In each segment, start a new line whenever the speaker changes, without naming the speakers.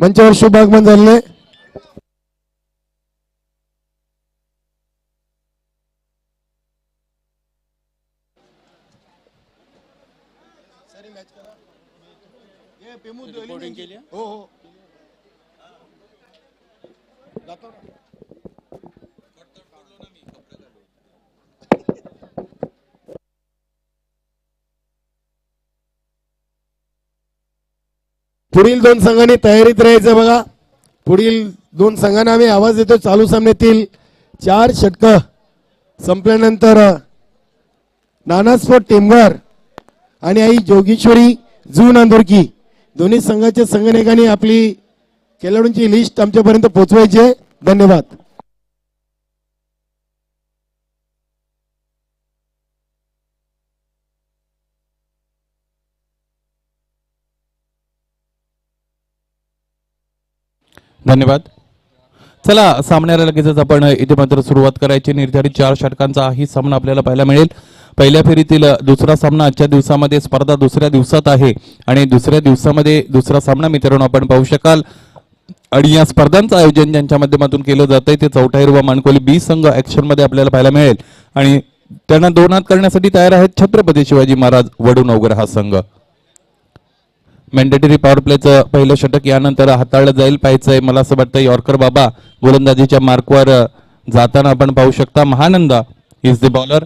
मंचावर शुभ आगमन झाले.
हो हो
पुढील दोन संघांनी तयारीत राहायचं बघा. पुढील दोन संघांना आम्ही आवाज देतो. चालू सामन्यातील 4 षटकं संपल्यानंतर नाना स्पोर्ट टेमघर आणि आई जोगेश्वरी जू नांदुरकी दोन्ही संघाच्या संघनायकांनी आपली खेळाडूंची लिस्ट आमच्यापर्यंत पोहोचवायची आहे. धन्यवाद.
धन्यवाद. चला सामन्याला लगेचच आपण इथे मात्र सुरुवात करायची. निर्धारित 4 षटकांचा ही सामना आपल्याला पाहायला मिळेल. पहिल्या फेरीतील दुसरा सामना आजच्या दिवसामध्ये स्पर्धा दुसऱ्या दिवसात आहे आणि दुसऱ्या दिवसामध्ये दुसरा सामना मित्रांनो आपण पाहू शकाल. आणि या स्पर्धांचं आयोजन ज्यांच्या माध्यमातून केलं जातंय ते चौठाईरवा मानकोली बी संघ ऍक्शन मध्ये आपल्याला पाहायला मिळेल आणि त्यांना 2 हात करण्यासाठी तयार आहेत छत्रपती शिवाजी महाराज वडूनवगर हा संघ. मॅन्डेटरी पॉवर प्लेचं पहिलं षटक यानंतर हाताळलं जाईल. पाहायचंय मला असं वाटतं यॉर्कर बाबा गोलंदाजीच्या मार्कवर जाताना आपण पाहू शकता. Mahananda is the bowler.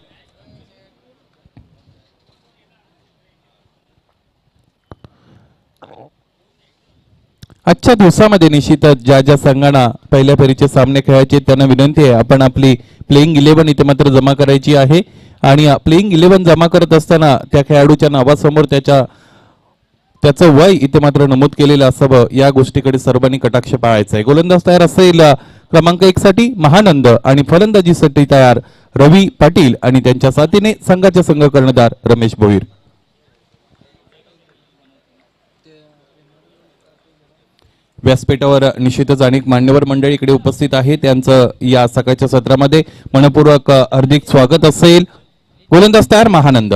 आजच्या दिवसामध्ये निश्चितच ज्या ज्या संघांना पहिल्या फेरीचे सामने खेळायचे त्यांना विनंती आहे आपण आपली प्लेइंग 11 इथे मात्र जमा करायची आहे आणि प्लेइंग 11 जमा करत असताना त्या खेळाडूच्या नावासमोर त्याचं वय इथे मात्र नमूद केलेलं असावं. या गोष्टीकडे सर्वांनी कटाक्ष पाळायचा आहे. गोलंदाज तयार असेल क्रमांक 1 साठी महानंद आणि फलंदाजीसाठी तयार रवी पाटील आणि त्यांच्या साथीने संघाचे संघ कर्णधार रमेश भोईर. व्यासपीठावर निश्चितच अनेक मान्यवर मंडळी इकडे उपस्थित आहे. त्यांचं या सकाळच्या सत्रामध्ये मनपूर्वक हार्दिक स्वागत असेल. गोलंदाज तयार महानंद.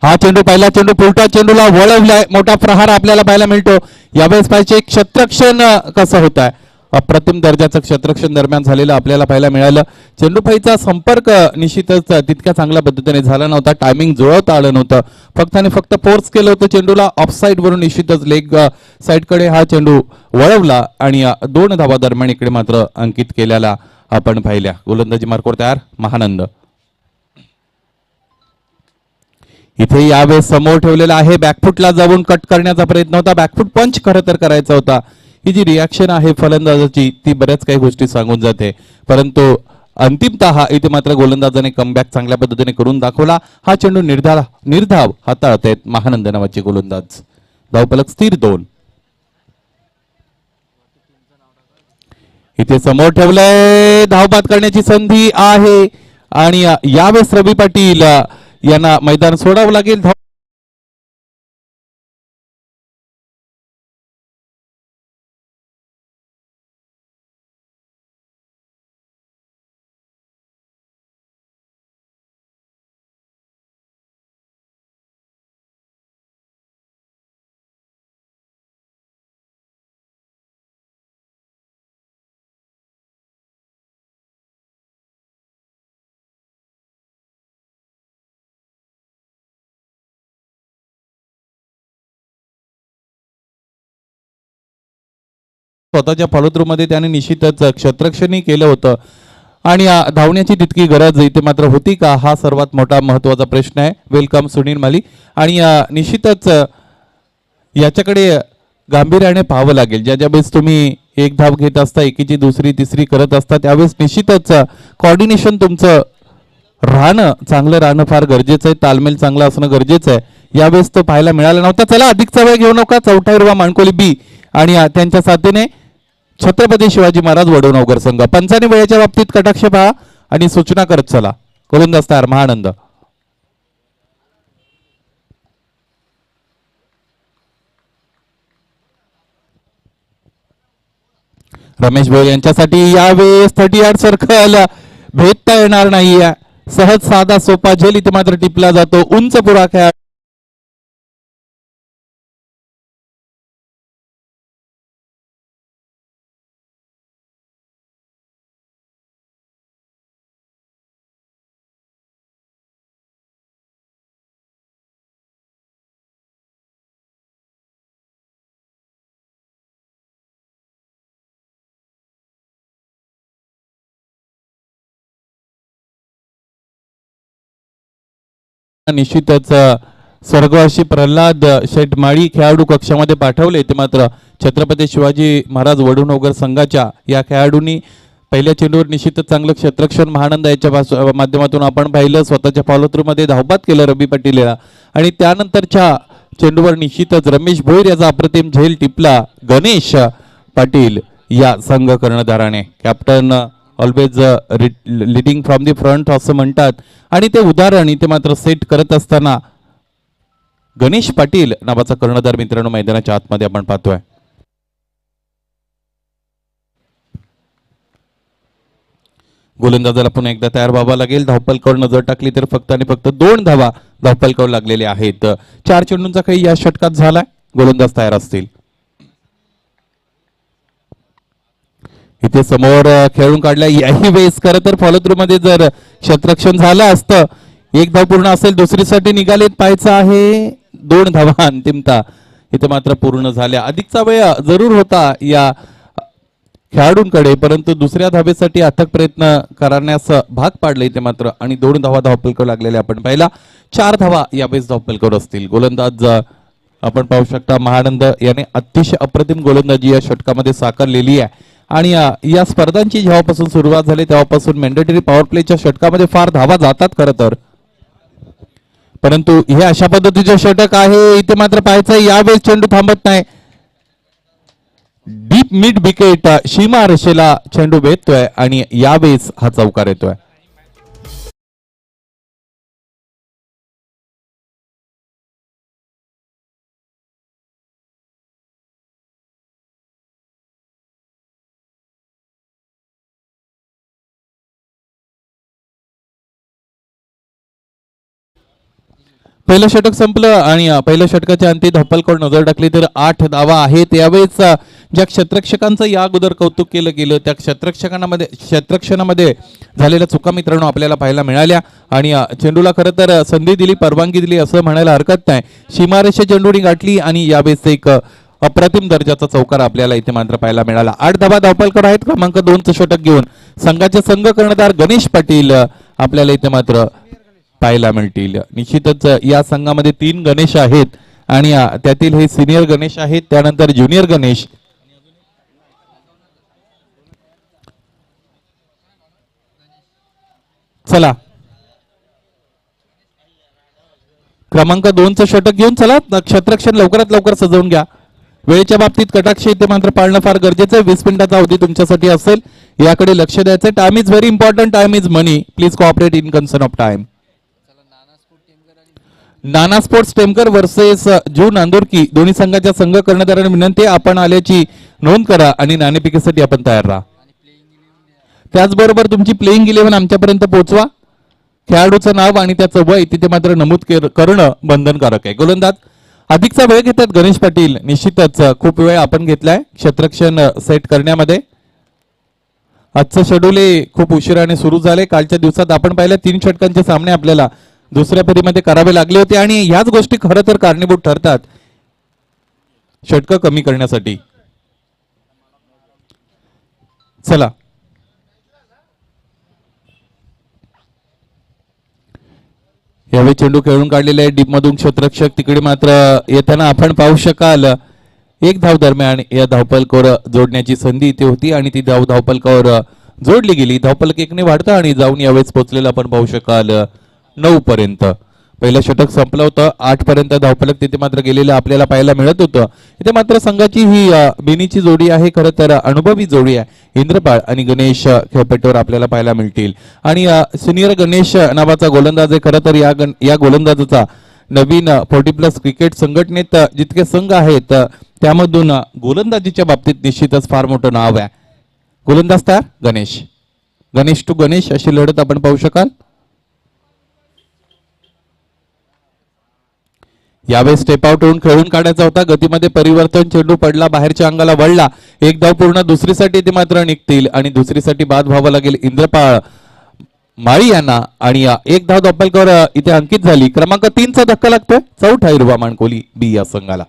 हा चेंडू पहिला चेंडू पुलटा चेंडूला वळवलाय. मोठा प्रहार आपल्याला पाहायला मिळतो. यावेळेस पाहिजे क्षेत्ररक्षण कसं होत आहे. अप्रतिम दर्जाचं क्षेत्ररक्षण दरम्यान झालेलं आपल्याला पाहायला मिळालं. चेंडूफाईचा संपर्क निश्चितच तितक्या चांगल्या पद्धतीने झाला नव्हता. टायमिंग जुळवता आलं नव्हतं. फक्त आणि फक्त फोर्स केलं होतं चेंडूला. ऑफ साईड वरून निश्चितच लेग साईडकडे हा चेंडू वळवला आणि 2 धावा दरम्यान इकडे मात्र अंकित केल्याला आपण पाहिल्या. गोलंदाजी मार्कवर तयार महानंद. इथे यावेळेस समोर ठेवलेला आहे. बॅकफुटला जाऊन कट करण्याचा प्रयत्न होता. बॅकफुट पंच खरं तर करायचा होता. ही जी रिॲक्शन आहे फलंदाजाची ती बऱ्याच काही गोष्टी सांगून जाते. परंतु अंतिमतः इथे मात्र गोलंदाजाने कमबॅक चांगल्या पद्धतीने करून दाखवला. हा चेंडू निर्धाव हाताळतायत महानंद नावाचे गोलंदाज. धावफलक स्थिर 2. इथे समोर ठेवलंय. धावबाद करण्याची संधी आहे आणि यावेळेस रवी पाटील यांना मैदान सोडावं लागेल. स्वतःच्या फॉलोथ्रू मध्ये त्याने निश्चितच क्षेत्ररक्षणही केलं होतं आणि धावण्याची तितकी गरज इथे मात्र होती का हा सर्वात मोठा महत्वाचा प्रश्न आहे. वेलकम सुनील माली. आणि निश्चितच याच्याकडे गांभीर्याने पाहावं लागेल. ज्या वेळेस तुम्ही एक धाव घेत असता एकीची दुसरी तिसरी करत असता त्यावेळेस निश्चितच कॉर्डिनेशन तुमचं राहणं चांगलं राहणं फार गरजेचं आहे. तालमेल चांगला असणं गरजेचं आहे. यावेळेस तो पाहायला मिळाला नव्हता. चला अधिकचा वेळ घेऊ नका. चौठाईरवा मानकोली बी आणि त्यांच्या साथीने छत्रपती शिवाजी महाराज वडूनवगर संघ. पंचाने वेळेच्या बाबतीत कटाक्ष पहा आणि सूचना करत चला. गोलंदाज तयार महानंद. रमेश भोईर यांच्यासाठी यावेळेस 30 यार्ड सर्कल भेदता येणार नाहीये. सहज साधा सोपा झेल इथे मात्र टिपला जातो. उंच पुरा खेळ निश्चितच स्वर्गवासी प्रल्हाद शेटमाळी खेळाडू कक्षामध्ये पाठवले. ते मात्र छत्रपती शिवाजी महाराज वडूणनगर संघाच्या या खेळाडूंनी पहिल्या चेंडूवर निश्चितच चांगलं क्षेत्ररक्षण महानंद याच्या माध्यमातून आपण पाहिलं. स्वतःच्या फॉलोथ्रूमध्ये धावबाद केलं रवी पाटील याला आणि त्यानंतरच्या चेंडूवर निश्चितच रमेश भोईर याचा अप्रतिम झेल टिपला गणेश पाटील या संघ कर्णधाराने. Captain always leading from the front असं म्हणतात आणि ते उदाहरण इथे मात्र सेट करत असताना गणेश पाटील नावाचा कर्णधार मित्रांनो मैदानाच्या आतमध्ये आपण पाहतोय. गोलंदाजाला पुन्हा एकदा तयार व्हावं लागेल. धावपलकावर नजर टाकली तर फक्त आणि फक्त 2 धावा धावपलकावर लागलेले आहेत. 4 चेंडूंचा काही या षटकात झालाय. गोलंदाज तयार असतील. इथे समोर खेळून काढला. याही वेळेस खरं तर फॉलो थ्रू मध्ये जर क्षेत्ररक्षण झालं असतं 1 धाव पूर्ण असेल. दुसरीसाठी निघालेत पाहायचं आहे. 2 धावा अंतिमता इथे मात्र पूर्ण झाल्या. अधिकचा वेळ जरूर होता या खेळाडूंकडे परंतु दुसऱ्या धावेसाठी अथक प्रयत्न करण्यास भाग पाडले इथे मात्र आणि 2 धावा धावपलकावर लागलेले आपण पाहिला. 4 धावा यावेळेस धावपलकावर असतील. गोलंदाज आपण पाहू शकता महानंद याने अतिशय अप्रतिम गोलंदाजी या षटकामध्ये साकारलेली आहे आणि या स्पर्धांची जेव्हापासून सुरुवात झाली तेव्हापासून मॅन्डेटरी पॉवर प्लेच्या षटकामध्ये फार धावा जातात खरं तर, परंतु हे अशा पद्धतीचे षटक आहे. इथे मात्र पाहायचं यावेळेस चेंडू थांबत नाही. डीप मिड विकेट सीमा रेषेला चेंडू भेटतोय आणि यावेळेस हा चौकार येतोय. पहिलं षटक संपलं आणि पहिल्या षटकाच्या अंती धप्पलकडे नजर टाकली तर 8 धावा आहेत. यावेळेस ज्या क्षेत्ररक्षकांचं या अगोदर कौतुक केलं गेलं त्या क्षेत्ररक्षणामध्ये झालेल्या चुका मित्रांनो आपल्याला पाहायला मिळाल्या आणि चेंडूला खरं तर संधी दिली, परवानगी दिली असं म्हणायला हरकत नाही. सीमारेषे चेंडूनी गाठली आणि यावेळेस एक अप्रतिम दर्जाचा चौकार आपल्याला इथे मात्र पाहायला मिळाला. 8 धावा धावपलकर आहेत. क्रमांक 2चं षटक घेऊन संघाचे संघ कर्णधार गणेश पाटील आपल्याला इथे मात्र पाहायला मिळतील. निश्चितच या संघामध्ये 3 गणेश आहेत आणि त्यातील हे सिनियर गणेश आहेत, त्यानंतर ज्युनियर गणेश. चला क्रमांक 2चं षटक घेऊन चला क्षेत्ररक्षण लवकरात लवकर सजवून घ्या. वेळेच्या बाबतीत कटाक्ष इथे मात्र पाळणं फार गरजेचं आहे. 20 मिनिटाचा अवधी तुमच्यासाठी असेल, याकडे लक्ष द्यायचं. Time is very important. Time is money. Please cooperate in concern of time. Nana sports Temkar versus जू नांदुरकी दोन्ही संघाच्या संघ कर्णधारांना विनंती आपण आल्याची नोंद करा आणि नाणेफेकीसाठी आपण तयार राहा. त्याचबरोबर तुमची प्लेइंग 11 आमच्यापर्यंत पोहोचवा. खेळाडूचं नाव आणि त्याचं वय तिथे मात्र नमूद करणं बंधनकारक आहे. गोलंदाज अधिकचा वेळ घेतात गणेश पाटील. निश्चितच खूप वेळ आपण घेतलाय क्षेत्ररक्षण सेट करण्यामध्ये. आजचं शेड्यूल खूप उशिराने सुरू झाले. कालच्या दिवसात आपण पाहिलं 3 षटकांचे सामने आपल्याला दुसऱ्या फेरीमध्ये करावे लागले होते आणि ह्याच गोष्टी खरं तर कारणीभूत ठरतात षटकं कमी करण्यासाठी. चला यावेळी चेंडू खेळून काढलेला आहे डीप मधून क्षेत्ररक्षक. तिकडे मात्र येताना आपण पाहू शकाल 1 धाव दरम्यान या धावपलकावर जोडण्याची संधी इथे होती आणि ती धाव धावपलकावर जोडली गेली. धावपलक 1ने वाढतं आणि जाऊन यावेळेस पोहोचलेलं आपण पाहू शकाल 9 पर्यंत. पहिलं षटक संपलं होतं. 8 पर्यंत धावफलक तिथे मात्र गेलेलं आपल्याला पाहायला मिळत होतं. इथे मात्र संघाची ही बिनीची जोडी आहे, खरं तर अनुभवी जोडी आहे. इंद्रपाळ आणि गणेश खेळपट्टीवर आपल्याला पाहायला मिळतील आणि सिनियर गणेश नावाचा गोलंदाज आहे. खरं तर या गोलंदाजाचा नवीन 40+ क्रिकेट संघटनेत जितके संघ आहेत त्यामधून गोलंदाजीच्या बाबतीत निश्चितच फार मोठं नाव आहे. गोलंदाज तयार. गणेश टू गणेश अशी लढत आपण पाहू शकाल. यावेळेस स्टेप आउट होऊन खेळून काढायचा होता. गतीमध्ये परिवर्तन. चेंडू पडला, बाहेरच्या अंगाला वळला. 1 धाव पूर्ण. दुसरीसाठी ते मात्र निघतील आणि दुसरीसाठी बाद व्हावं लागेल इंद्रपाळ माळी यांना आणि 1 धाव धावपलकावर इथे अंकित झाली. क्रमांक 3चा धक्का लागतोय. चौथा हिरवा मानकोली बी या संघाला.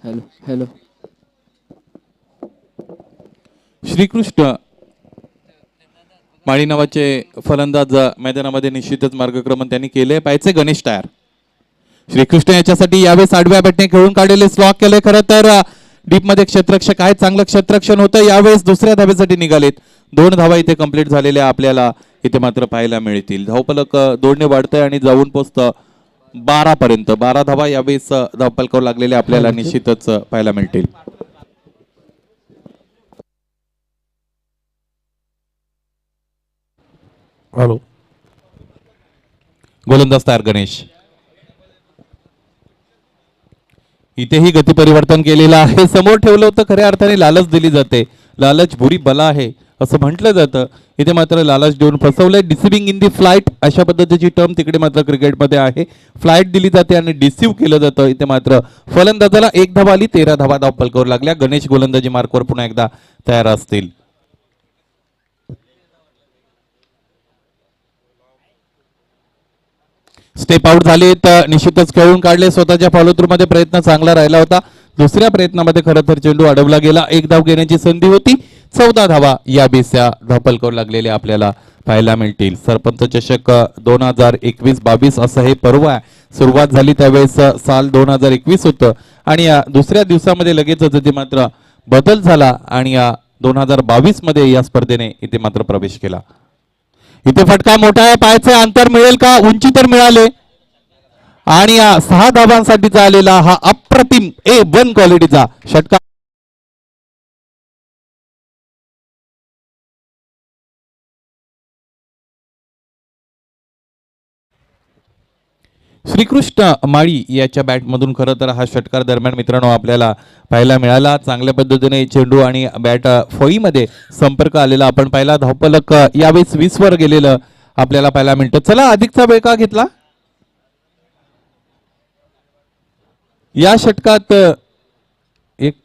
Hello hello.
श्रीकृष्ण माळी नावाचे फलंदाज मैदानामध्ये निश्चितच मार्गक्रमण त्यांनी केले. पाहिजे गणेश तयार. श्रीकृष्ण याच्यासाठी यावेळेस आडव्या बॅटने खेळून काढलेले स्लॉक केले. खरं तर डीप मध्ये क्षेत्ररक्षक आहे, चांगलं क्षेत्ररक्षण होतं. यावेळेस दुसऱ्या धावेसाठी निघालेत. 2 धावा इथे कंप्लीट झालेल्या आपल्याला इथे मात्र पाहायला मिळतील. धावफलक 2ने वाढतंय आणि जाऊन पोहोचतं 12 पर्यंत. 12 धावा यावेळेस धावफलकावर लागलेल्या आपल्याला निश्चितच पाहायला मिळतील.
हॅलो.
गोलंदाज तयार गणेश. इथेही गती परिवर्तन केलेलं आहे. समोर ठेवलं होतं, खऱ्या अर्थाने लालच दिली जाते. लालच बुरी बला आहे असं म्हटलं जातं. इथे मात्र लालच देऊन फसवलंय. डिसिव्हिंग इन दी फ्लाईट अशा पद्धतीची टर्म तिकडे मात्र क्रिकेटमध्ये आहे. फ्लाईट दिली जाते आणि डिसिव्ह केलं जातं. इथे मात्र फलंदाजाला 1 धावा आली. 13 धावा धावफलकावर लागल्या. गणेश गोलंदाजी मार्कवर पुन्हा एकदा तयार असतील. स्टेप आउट झाले तर निश्चितच खेळून काढले. स्वतःच्या फॉलो थ्रू मध्ये प्रयत्न चांगला राहिला होता. दुसऱ्या प्रयत्नामध्ये खरं तर चेंडू अडवला गेला. 1 धाव घेण्याची संधी होती. 14 धावा या बेस्या धावफलकावर लागलेल्या आपल्याला पाहायला मिळतील. सरपंच चषक 2021-22 असं हे पर्व आहे. सुरुवात झाली त्यावेळेस साल 2021 होतं आणि या दुसऱ्या दिवसामध्ये लगेचच इथे मात्र बदल झाला आणि या 2022 मध्ये या स्पर्धेने इथे मात्र प्रवेश केला. इथे फटका मोठा आहे. पायाचे अंतर मिळेल का? उंची तर मिळाले आणि या 6 धावांसाठीचा आलेला हा अप्रतिम A1 क्वालिटीचा षटकार. श्रीकृष्ण माळी याच्या बॅटमधून खरं तर हा षटकार दरम्यान मित्रांनो आपल्याला पाहायला मिळाला. चांगल्या पद्धतीने चेंडू आणि बॅट फळीमध्ये संपर्क आलेला आपण पाहिला. धावफलक यावेळेस 20 वर गेलेलं आपल्याला पाहायला मिळतं. चला अधिकचा वेळ का घेतला? या षटकात एक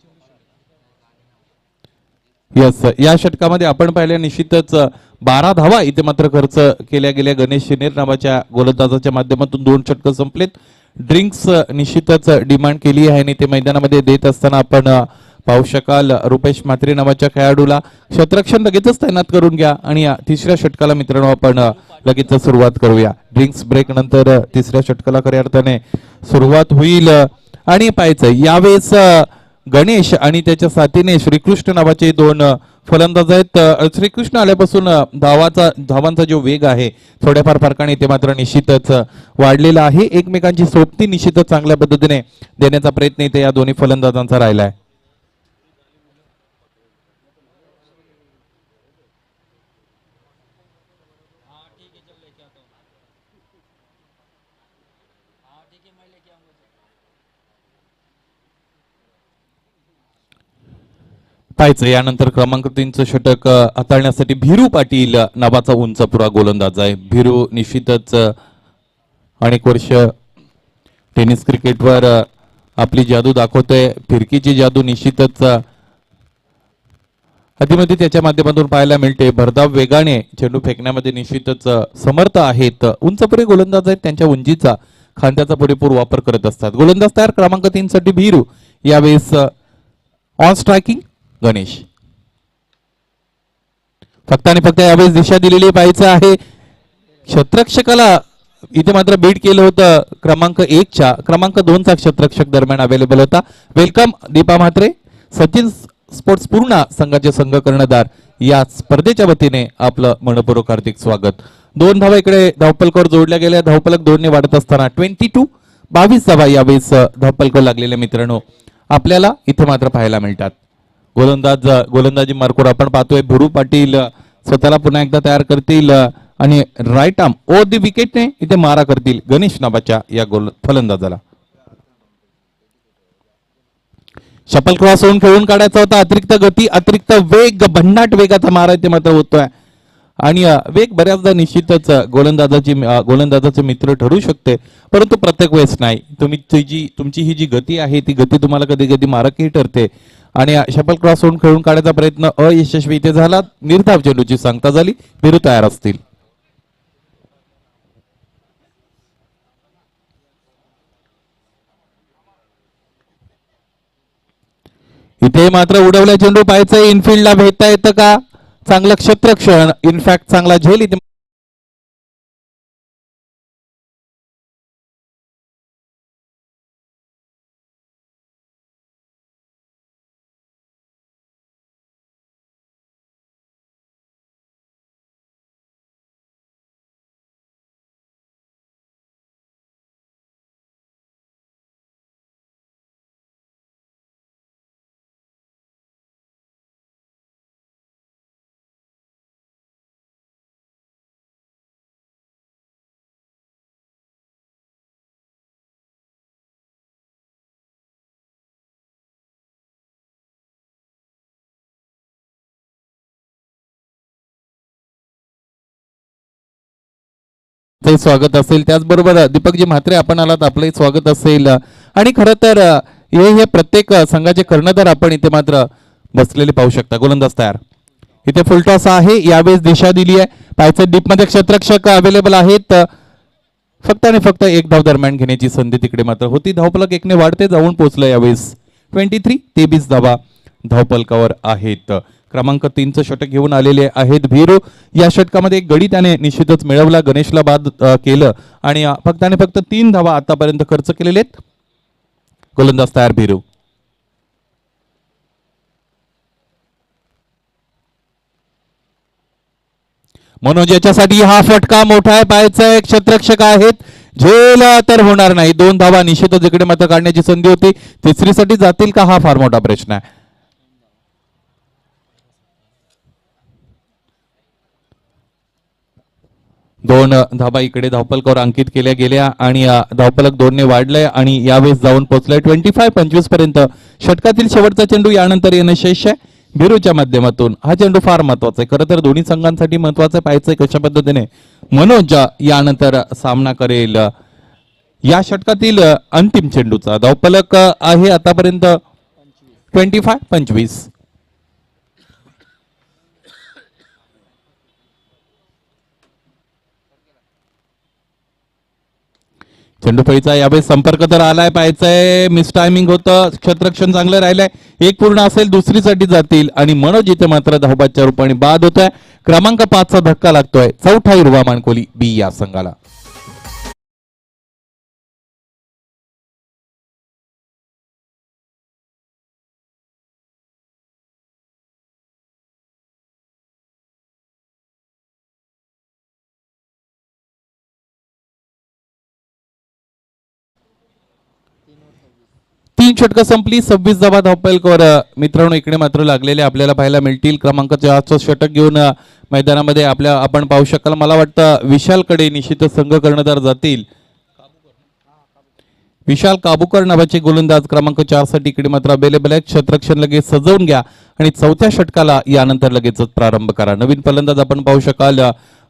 या षटकामध्ये आपण पाहिल्या निश्चितच 12 धावा इथे मात्र खर्च केल्या गेल्या. गणेश शिनेर नावाच्या गोलंदाजाच्या माध्यमातून 2 षटकं संपलेत. ड्रिंक्स निश्चितच डिमांड केली आहे आणि ते मैदानामध्ये देत असताना आपण पाहू शकाल. रुपेश म्हात्रे नावाच्या खेळाडूला क्षेत्ररक्षण लगेचच तैनात करून घ्या आणि या तिसऱ्या षटकाला मित्रांनो आपण लगेच सुरुवात करूया. ड्रिंक्स ब्रेक नंतर तिसऱ्या षटकाला खऱ्या अर्थाने सुरुवात होईल आणि पाहायचं यावेळेस गणेश आणि त्याच्या साथीने श्रीकृष्ण नावाचे 2 फलंदाज आहेत. श्रीकृष्ण आल्यापासून धावांचा जो वेग आहे थोड्याफार फरकाने ते मात्र निश्चितच वाढलेला आहे. एकमेकांची सोबती निश्चितच चांगल्या पद्धतीने देण्याचा प्रयत्न इथे या दोन्ही फलंदाजांचा राहिला आहे. पाहायचं यानंतर क्रमांक 3चं षटक हाताळण्यासाठी भिरू पाटील नावाचा उंचपुरा गोलंदाज आहे. भिरू निश्चितच अनेक वर्ष टेनिस क्रिकेटवर आपली जादू दाखवतोय. फिरकीची जादू निश्चितच अतिमती त्याच्या माध्यमातून पाहायला मिळते. भरधाव वेगाने चेंडू फेकण्यामध्ये निश्चितच समर्थ आहेत. उंचपुरे गोलंदाज आहेत. त्यांच्या उंचीचा खांद्याचा पुरेपूर वापर करत असतात. गोलंदाज तयार क्रमांक 3 साठी भिरू. यावेळेस ऑन स्ट्रायकिंग गणेश. फक्त आणि फक्त यावेळेस दिशा दिलेली पाहायचं आहे. क्षेत्ररक्षकाला इथे मात्र बीट केलं होतं. क्रमांक 1च्या क्रमांक 2चा क्षेत्ररक्षक दरम्यान अवेलेबल होता. वेलकम दीपा म्हात्रे. सचिन स्पोर्ट्स पूर्ण संघाचे संघ कर्णधार या स्पर्धेच्या वतीने आपलं मनपूर्वक हार्दिक स्वागत. 2 धावा इकडे धावफलकावर जोडल्या गेल्या. धावफलक 2ने वाढत असताना 22 धावा यावेळेस धावफलकावर लागलेल्या मित्रांनो आपल्याला इथे मात्र पाहायला मिळतात. गोलंदाजी मार्कवर आपण पाहतोय भिरू पाटील स्वतःला पुन्हा एकदा तयार करतील आणि राईट आर्म ओव्हर दी विकेटने इथे मारा करतील गणेश नावाच्या या फलंदाजाला. शपल क्रॉस होऊन खेळून काढायचा होता. अतिरिक्त गती, अतिरिक्त वेग, भन्नाट वेगाचा मारा इथे मात्र होतोय आणि वेग बऱ्याचदा निश्चितच गोलंदाजाचे मित्र ठरू शकते परंतु प्रत्येक वेळेस नाही. तुमची ही जी गती आहे ती गती तुम्हाला कधी कधी मारकही ठरते आणि शपल क्रॉस होऊन खेळून काढायचा प्रयत्न अयशस्वी इथे झाला. निर्धाव चेंडूची सांगता झाली. भिरू तयार असतील. इथे मात्र उडवल्या चेंडू पाहायचं इनफिल्डला भेटता येतं का चांगलं क्षेत्ररक्षण इनफॅक्ट चांगला झेल इथे ते स्वागत असेल त्याचबरोबर दीपकजी म्हात्रे आपण आलात आपलंही स्वागत असेल आणि खरं तर हे प्रत्येक संघाचे कर्णधार आपण इथे मात्र बसलेले पाहू शकता गोलंदाज तयार इथे फुलटॉस आहे यावेळेस दिशा दिली आहे पाहायचं डीप मध्ये क्षेत्ररक्षक अवेलेबल आहेत फक्त आणि फक्त एक धाव दरम्यान घेण्याची संधी तिकडे मात्र होती धावफलक एकने वाढते जाऊन पोहोचलं यावेळेस 23 धावा धावफलकावर आहेत क्रमांक 3चं षटक घेऊन आलेले आहेत भीरू या षटकामध्ये एक गडी त्याने निश्चितच मिळवला गणेशला बाद केलं आणि फक्त आणि फक्त 3 धावा आतापर्यंत खर्च केलेले आहेत गोलंदाज तयार भीरू मनोज याच्यासाठी हा फटका मोठा आहे पाहायचा एक क्षेत्ररक्षक आहेत झेल तर होणार नाही 2 धावा निश्चितच इकडे मात्र काढण्याची संधी होती तिसरीसाठी जातील का हा फार मोठा प्रश्न आहे 2 धाबा इकडे धावफलकावर अंकित केल्या गेल्या आणि धावफलक 2 ने वाढलंय आणि यावेळेस जाऊन पोहोचलाय 25 पर्यंत षटकातील शेवटचा चेंडू यानंतर येणं शेष आहे बिरूच्या माध्यमातून हा चेंडू फार महत्वाचा आहे खरं तर दोन्ही संघांसाठी महत्वाचं पाहायचंय कशा पद्धतीने मनोज यानंतर सामना करेल या षटकातील अंतिम चेंडूचा धावफलक आहे आतापर्यंत 25 चेंडूफळीचा यावेळेस संपर्क तर आलाय पाहायचंय मिस टायमिंग होतं क्षेत्ररक्षण चांगलं राहिलंय एक पूर्ण असेल दुसरीसाठी जातील आणि मनोज इथे मात्र धावबादच्या रूपाने बाद होत आहे क्रमांक 5चा धक्का लागतोय चौथा हिरवा मानकोली बी या संघाला तीन षटकं संपली 26 धावा धावफलकावर मित्रांनो इकडे मात्र लागलेले आपल्याला पाहायला मिळतील क्रमांक 4चं षटक घेऊन मैदानामध्ये आपण पाहू शकाल मला वाटतं विशालकडे निश्चितच संघ कर्णधार जातील विशाल काबूकर नावाचे गोलंदाज क्रमांक 4 साठी इकडे मात्र अवेलेबल आहे क्षेत्ररक्षण लगेच सजवून घ्या आणि चौथ्या षटकाला यानंतर लगेचच प्रारंभ करा नवीन फलंदाज आपण पाहू शकाल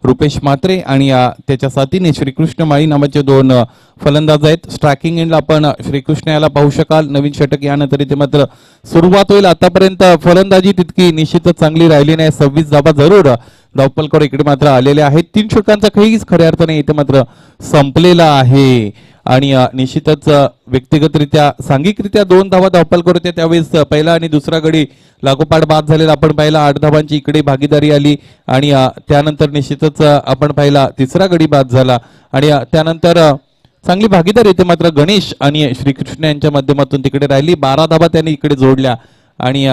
रुपेश म्हात्रे आणि त्याच्या साथीने श्रीकृष्ण माळी नावाचे 2 फलंदाज आहेत स्ट्रायकिंग एंडला आपण श्रीकृष्ण याला पाहू शकाल नवीन षटक यानंतर इथे मात्र सुरुवात होईल आतापर्यंत फलंदाजी तितकी निश्चितच चांगली राहिली नाही 26 धावा जरूर धावफलकावर इकडे मात्र आलेले आहेत 3 षटकांचा खेळीच खऱ्या अर्थाने इथे मात्र संपलेला आहे आणि निश्चितच व्यक्तिगतरित्या सांघिकरित्या 2 धावा धावफलकावर होत्या त्यावेळेस पहिला आणि दुसरा गडी लागोपाठ बाद झालेला आपण पाहिला 8 धावांची इकडे भागीदारी आली आणि त्यानंतर निश्चितच आपण पाहिला तिसरा गडी बाद झाला आणि त्यानंतर चांगली भागीदारी येते मात्र गणेश आणि श्रीकृष्ण यांच्या माध्यमातून तिकडे राहिली 12 धावा त्यांनी इकडे जोडल्या आणि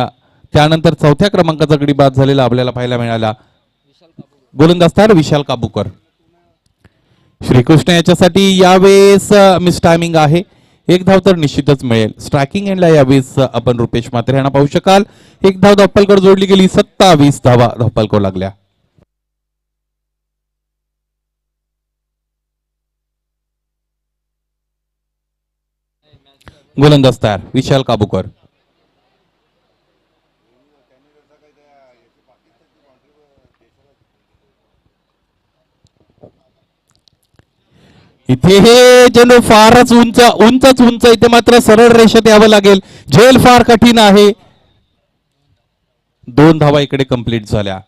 त्यानंतर चौथ्या क्रमांकाचा गडी बाद झालेला आपल्याला पाहायला मिळाला गोलंदाज तयार विशाल काबूकर श्रीकृष्ण याच्यासाठी यावेळेस मिस टायमिंग आहे एक धाव तर निश्चितच मिळेल स्ट्रायकिंग एंडला यावेळेस आपण रुपेश म्हात्रे यांना पाहू शकाल एक धाव धावफलकावर जोडली गेली 27 धावा धावफलकावर लागल्या गोलंदाज तयार विशाल काबूकर इथे हे चेंडू फारच उंच इथे मात्र सरळ रेषेत यावं लागेल झेल फार कठीण आहे 2 धावा इकडे कंप्लीट झाल्या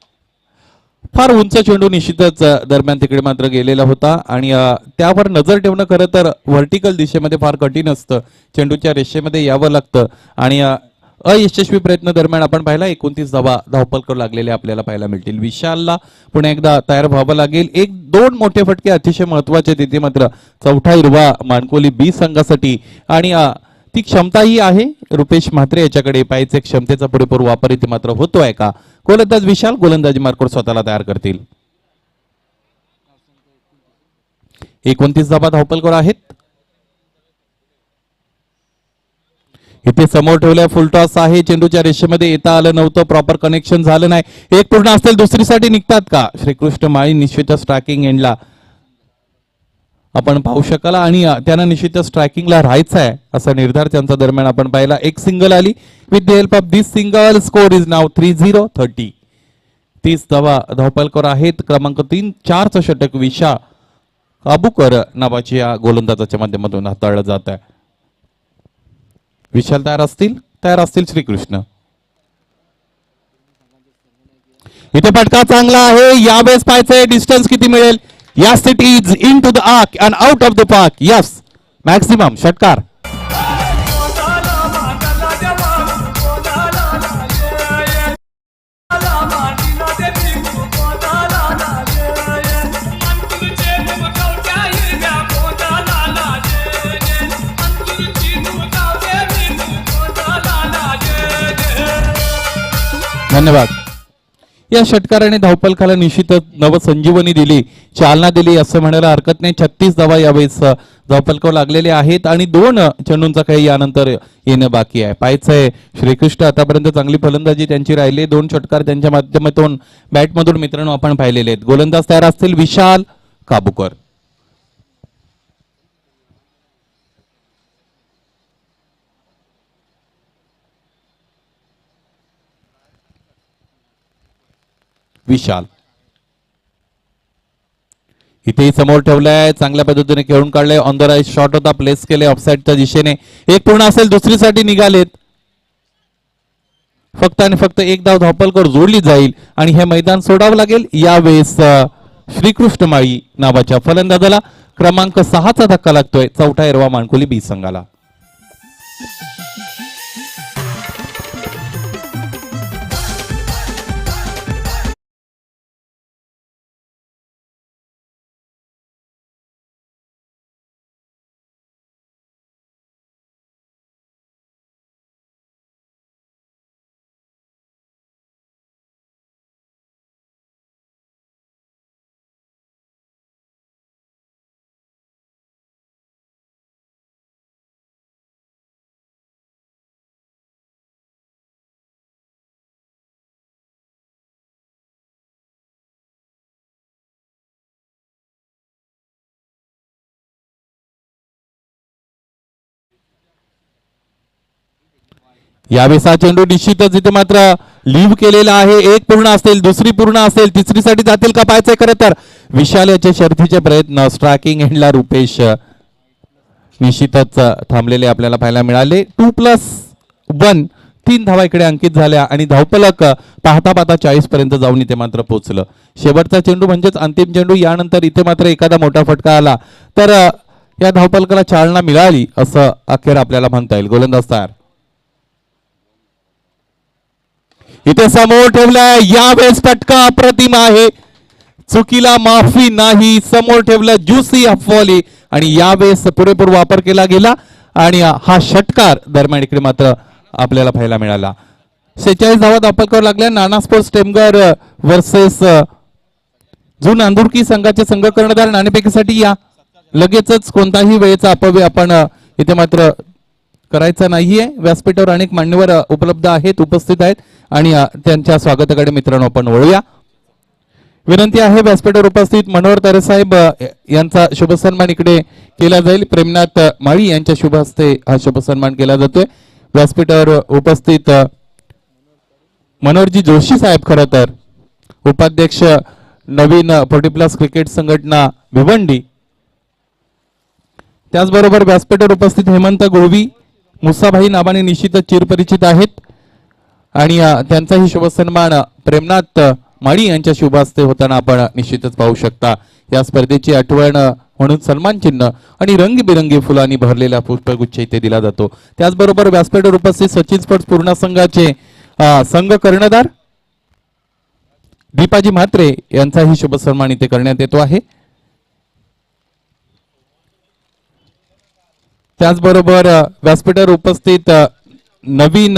फार उंच चेंडू निश्चितच दरम्यान तिकडे मात्र गेलेला होता आणि त्यावर नजर ठेवणं खरं तर व्हर्टिकल दिशेमध्ये फार कठीण असतं चेंडूच्या रेषेमध्ये यावं लागतं आणि अयशस्वी प्रयत्न दरम्यान आपण पाहिला 29 धावा धावपल करू लागलेले आपल्याला पाहायला मिळतील. विशालला पुन्हा एकदा तयार व्हावं लागेल. 1-2 मोठे फटके अतिशय महत्वाचे तिथे मात्र चौथा हिरवा मानकोली बी संघासाठी आणि ती क्षमताही आहे रुपेश म्हात्रे याच्याकडे. पाहिजे क्षमतेचा पुरेपूर वापर इथे मात्र होतोय का? गोलंदाज विशाल गोलंदाजी मार्कवर स्वतःला तयार करतील. 29 धावा धावपलकर आहेत. इथे समोर ठेवल्या फुलटॉस आहे. चेंडूच्या रेषेमध्ये येता आलं नव्हतं. प्रॉपर कनेक्शन झालं नाही. एक पूर्ण असेल दुसरीसाठी निघतात का? श्रीकृष्ण माळी निश्चितच स्ट्रायकिंग एंडला आपण पाहू शकाल आणि त्यांना निश्चितच स्ट्रायकिंगला राहायचं आहे असा निर्धार त्यांचा दरम्यान आपण पाहिला. एक सिंगल आली. With the help of this single score is नाव 3-0 30. 30 धावा धावपलकर आहेत. क्रमांक 3-4चं षटक विशा काबूकर नावाची या गोलंदाजाच्या माध्यमातून हाताळलं जात आहे. विशाल तयार असतील श्रीकृष्ण. इथे फटका चांगला आहे. यावेळेस पाहायचंय डिस्टन्स किती मिळेल. Yes it is in to the arc and out of the park. Yes maximum षटकार. धन्यवाद. या षटकाराने धावपलकाला निश्चितच नवसंजीवनी दिली, चालना दिली असं म्हणायला हरकत नाही. 36 धावा यावेळेस धावपलकावर लागलेले आहेत आणि 2 चेंडूंचा काही यानंतर येणं बाकी आहे. पाहायचंय श्रीकृष्ण आतापर्यंत चांगली फलंदाजी त्यांची राहिली. 2 षटकार त्यांच्या माध्यमातून बॅटमधून मित्रांनो आपण पाहिलेले आहेत. गोलंदाज तयार असतील विशाल काबूकर. विशाल इथे समोर ठेवलाय. चांगल्या पद्धतीने खेळून काढले. ऑन द राईट शॉट होता. प्लेस केले ऑफसाईडच्या दिशेने. एक पूर्ण असेल दुसरीसाठी निघालेत. फक्त आणि फक्त एक धाव धावपलकर जोडली जाईल आणि हे मैदान सोडावं लागेल. यावेळेस श्रीकृष्ण माळी नावाच्या फलंदाजाला क्रमांक 6चा धक्का लागतोय. चौथा हिरवा मानकोली बी संघाला. यावेळेस हा चेंडू निश्चितच इथे मात्र लिव्ह केलेला आहे. एक पूर्ण असेल दुसरी पूर्ण असेल तिसरीसाठी जातील का पाहायचंय. खरं तर विशाल याचे शर्थीचे प्रयत्न स्ट्रायकिंग एंडला रुपेश निश्चितच थांबलेले आपल्याला पाहायला मिळाले. 2+1 3 धावा इकडे अंकित झाल्या आणि धावपलक पाहता पाहता 40 पर्यंत जाऊन इथे मात्र पोहोचलं. शेवटचा चेंडू म्हणजेच अंतिम चेंडू. यानंतर इथे मात्र एखादा मोठा फटका आला तर या धावपलकाला चालना मिळाली असं अखेर आपल्याला म्हणता येईल. गोलंदाज तयार. इथे समोर ठेवलाय. यावेळेस फटका अप्रतिम आहे. चुकीला माफी नाही. समोर ठेवलं ज्युसी हफवली आणि यावेळेस पुरेपूर वापर केला गेला आणि हा षटकार दरम्यान इकडे मात्र आपल्याला पाहायला मिळाला. 46 धावा धावपलकावर लागल्या. नाना स्पोर्ट्स टेमघर वर्सेस जून अंदुरकी संघाचे संघ कर्णधार नाणेफेकीसाठी या. लगेचच कोणताही वेळेचा अपव्यय आपण इथे मात्र करायचा नाहीये. व्यासपीठावर अनेक मान्यवर उपलब्ध आहेत, उपस्थित आहेत आणि त्यांच्या स्वागताकडे मित्रांनो आपण वळूया. विनंती आहे व्यासपीठावर उपस्थित मनोहर तारे साहेब यांचा शुभ सन्मान इकडे केला जाईल. प्रेमनाथ माळी यांच्या शुभ हस्ते हा शुभ सन्मान केला जातोय. व्यासपीठावर उपस्थित मनोहरजी जोशी साहेब खरं तर उपाध्यक्ष नवीन 40+ क्रिकेट संघटना भिवंडी. त्याचबरोबर व्यासपीठावर उपस्थित हेमंत गोळवी मुसाभाई नावाने निश्चितच चिरपरिचित आहेत आणि त्यांचाही शुभ सन्मान प्रेमनाथ माळी यांच्या शुभ हस्ते होताना आपण निश्चितच पाहू शकता. या स्पर्धेची आठवण म्हणून सन्मान चिन्ह आणि रंगीबिरंगी फुलांनी भरलेला पुष्पगुच्छ इथे दिला जातो. त्याचबरोबर व्यासपीठावर उपस्थित सचिन स्पोर्ट्स पूर्णा संघाचे संघ कर्णधार दीपाजी म्हात्रे यांचाही शुभ सन्मान इथे करण्यात येतो आहे. त्याचबरोबर व्यासपीठावर उपस्थित नवीन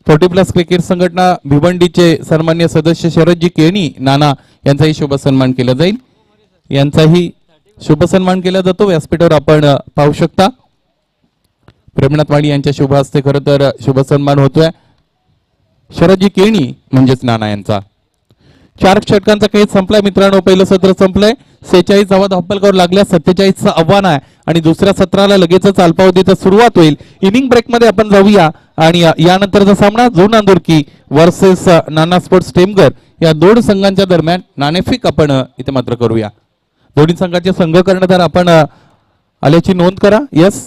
40+ क्रिकेट संघटना भिवंडीचे सन्मान्य सदस्य शरदजी केणी नाना यांचाही शुभ सन्मान केला जाईल. यांचाही शुभ सन्मान केला जातो. व्यासपीठावर आपण पाहू शकता प्रेमनाथ माळी यांच्या शुभ हस्ते खरं तर शुभ सन्मान होतोय. शरदजी केणी म्हणजेच नाना यांचा. 4 षटकांचा खेळ संपलाय मित्रांनो. पहिलं सत्र संपलंय. 46 धावा धावफलकावर लागल्या. 47चं आव्हान आहे आणि दुसऱ्या सत्राला लगेचच अल्पावधीत सुरुवात होईल. इनिंग ब्रेक मध्ये आपण जाऊया आणि यानंतरचा सामना झोन नांदुरकी वर्सेस नाना स्पोर्ट्स टेमघर या दोन संघांच्या दरम्यान नाणेफेक आपण इथे मात्र करूया. दोन्ही संघाचे संघ कर्णधार आपण आल्याची नोंद करा. यस,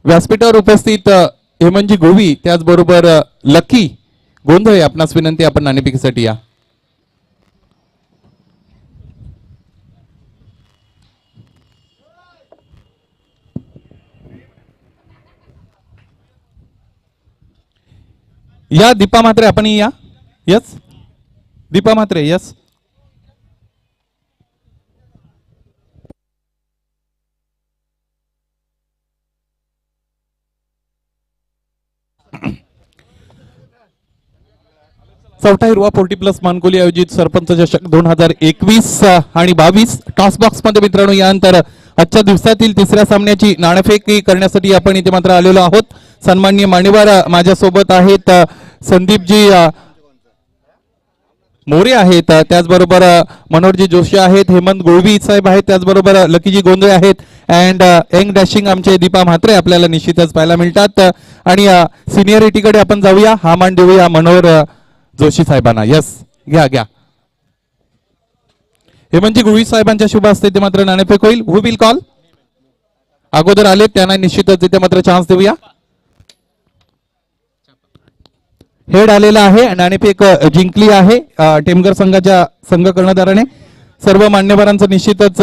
व्यासपीठावर उपस्थित हेमंतजी गोवी त्याचबरोबर लकी गोंधळे आपणास विनंती आपण नाणेफेकीसाठी या. या दीपा म्हात्रे आपण या. यस दीपा म्हात्रे. यस चौथा हिरवा 40+ मानकोली आयोजित सरपंच चषक 2021 आणि 22 टॉस बॉक्स मध्ये मित्रांनो यानंतर आजच्या दिवसातील तिसऱ्या सामन्याची नाणेफेक करण्यासाठी आपण इथे मात्र आलेलो आहोत. सन्माननीय मान्यवर माझ्यासोबत आहेत. संदीपजी मोरे आहेत, त्याचबरोबर मनोहरजी जोशी आहेत, हेमंत गोळवी साहेब आहेत, त्याचबरोबर लकीजी गोंधळे आहेत अँड यंग डॅशिंग आमचे दीपा म्हात्रे आपल्याला निश्चितच पाहायला मिळतात. आणि सिनियरिटीकडे आपण जाऊया. हा मान देऊया मनोहर जोशी साहेबांना. यस घ्या घ्या. हेमंतजी गोळवी साहेबांच्या शुभ हस्ते ते मात्र नाणेफेक होईल. हु विल कॉल? अगोदर आले त्यांना निश्चितच तिथे मात्र चान्स देऊया. हेड आलेला आहे. नाणेफेक जिंकली आहे टेमघर संघाच्या संघ कर्णधाराने. सर्व मान्यवरांचं निश्चितच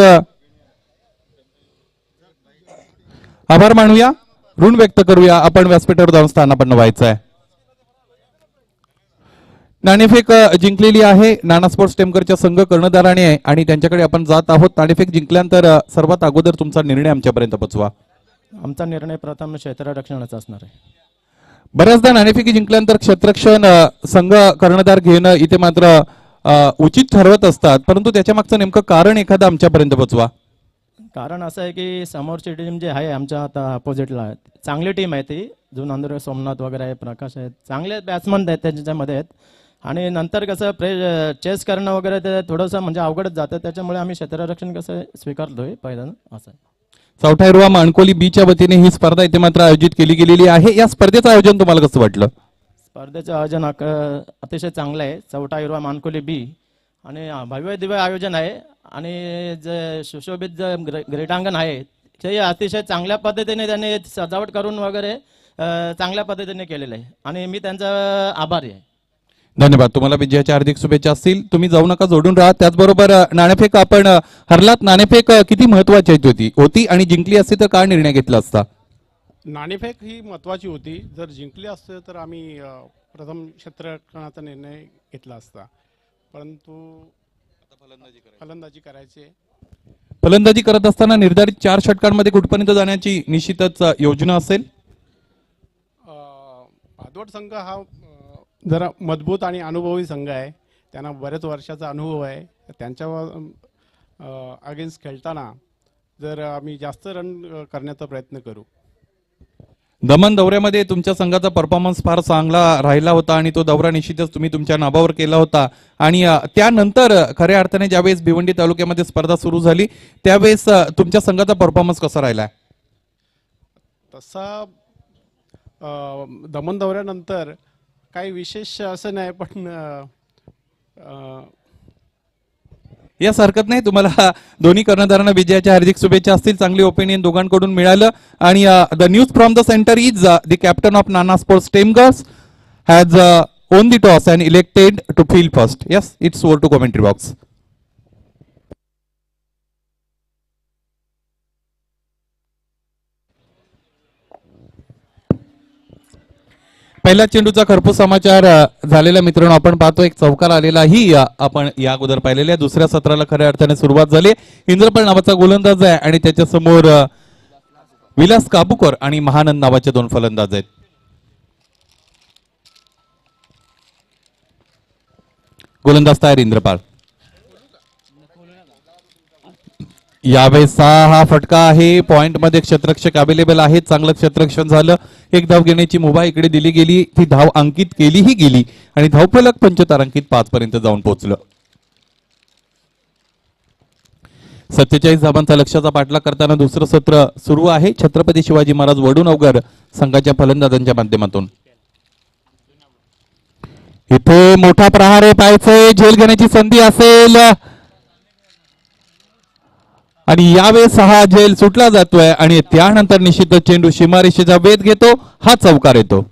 आभार मानूया, ऋण व्यक्त करूया. आपण व्यासपीठावर जाऊन स्थानापन्न व्हायचं आहे. नाणेफेक जिंकलेली आहे नाना स्पोर्ट्स टेमघरच्या संघ कर्णधाराने आणि त्यांच्याकडे आपण जात आहोत. नाणेफेक जिंकल्यानंतर सर्वात अगोदर तुमचा निर्णय आमच्यापर्यंत पोहोचवा.
आमचा निर्णय प्रथम क्षेत्ररक्षणाचा असणार आहे.
बऱ्याचदा नाणेफेकी जिंकल्यानंतर क्षेत्ररक्षण संघ कर्णधार घेणं इथे मात्र उचित ठरवत असतात, परंतु त्याच्या मागचं नेमकं कारण एखादं आमच्यापर्यंत पोहोचवा.
कारण असं आहे की समोरची टीम जे आहे आमच्या आता अपोजिटला चांगली टीम आहे. ती जो नांदुर सोमनाथ वगैरे आहे, प्रकाश आहेत, चांगले बॅट्समन आहेत त्याच्यामध्ये आहेत. आणि नंतर कसं चेस करणं वगैरे ते थोडंसं म्हणजे अवघडच जातं. त्याच्यामुळे आम्ही क्षेत्ररक्षण कसं स्वीकारतोय पहिल्यांदा असं आहे.
चौथा हिरवा मानकोली बीच्या वतीने ही स्पर्धा इथे मात्र आयोजित केली गेलेली आहे. या स्पर्धेचं आयोजन तुम्हाला कसं वाटलं?
स्पर्धेचं आयोजन अतिशय चांगलं आहे. चौथा हिरवा मानकोली बी आणि भव्य दिव्य आयोजन आहे. आणि जे सुशोभित जे क्रीडांगण आहे ते अतिशय चांगल्या पद्धतीने त्यांनी सजावट करून वगैरे चांगल्या पद्धतीने केलेलं आहे आणि मी त्यांचा आभारी आहे.
धन्यवाद. तुम्हाला विजयाच्या हार्दिक शुभेच्छा असतील. तुम्ही जाऊ नका, जोडून राहा. त्याचबरोबर नाणेफेक आपण हरलात. नाणेफेक किती महत्वाची होती आणि जिंकली असती तर काय निर्णय घेतला असता?
नाणेफेक ही महत्त्वाची होती. जर जिंकली असते तर आम्ही प्रथम क्षेत्ररक्षणाचा निर्णय घेतला असता, परंतु फलंदाजी करायची.
फलंदाजी करत असताना निर्धारित 4 षटकांमध्ये कुठपर्यंत जाण्याची निश्चितच योजना असेल.
भादवड संघ हा जरा मजबूत आणि अनुभवी संघ आहे. त्यांना बऱ्याच वर्षाचा अनुभव आहे. त्यांच्यावर अगेन्स्ट खेळताना जर आम्ही जास्त रन करण्याचा प्रयत्न करू.
दमन दौऱ्यामध्ये तुमच्या संघाचा परफॉर्मन्स फार चांगला राहिला होता आणि तो दौरा निश्चितच तुम्ही तुमच्या नावावर केला होता. आणि त्यानंतर खऱ्या अर्थाने ज्यावेळेस भिवंडी तालुक्यामध्ये स्पर्धा सुरू झाली त्यावेळेस तुमच्या संघाचा परफॉर्मन्स कसा राहिला?
तसा दमन दौऱ्यानंतर काही विशेष असं नाही, पण
यास हरकत नाही. तुम्हाला दोन्ही कर्णधारांना विजयाच्या हार्दिक शुभेच्छा असतील. चांगली ओपिनियन दोघांकडून मिळालं. आणि the news from the centre is the captain of Nana sports Temghar has won the toss and elected to field first. Yes, it's over to commentary box. पहिल्या चेंडूचा खरपूस समाचार झालेला मित्रांनो आपण पाहतो एक चौकार आलेला ही आपण या अगोदर पाहिलेल्या दुसऱ्या सत्राला खऱ्या अर्थाने सुरुवात झाली. इंद्रपाल नावाचा गोलंदाज आहे आणि त्याच्या समोर विलास काबूकर आणि महानंद नावाचे दोन फलंदाज आहेत. गोलंदाज तयार इंद्रपाल. यावेळेस हा फटका आहे. पॉइंट मध्ये क्षेत्ररक्षक अवेलेबल आहेत. चांगलं क्षेत्ररक्षण झालं. एक धाव घेण्याची मुभा इकडे दिली गेली. ती धाव अंकित केलीही गेली आणि धावफलक पंचतारांकित 5 पर्यंत जाऊन पोहोचलं. 47 धावांचा लक्ष्याचा पाठलाग करताना दुसरं सत्र सुरू आहे. छत्रपती शिवाजी महाराज वडूनवगर संघाच्या फलंदाजांच्या माध्यमातून इथे मोठा प्रहार आहे. पाहायचंय झेल घेण्याची संधी असेल आणि यावेळेस हा झेल सुटला जातोय आणि त्यानंतर निश्चितच चेंडू सीमारेषेचा वेध घेतो. हा चौकार येतो.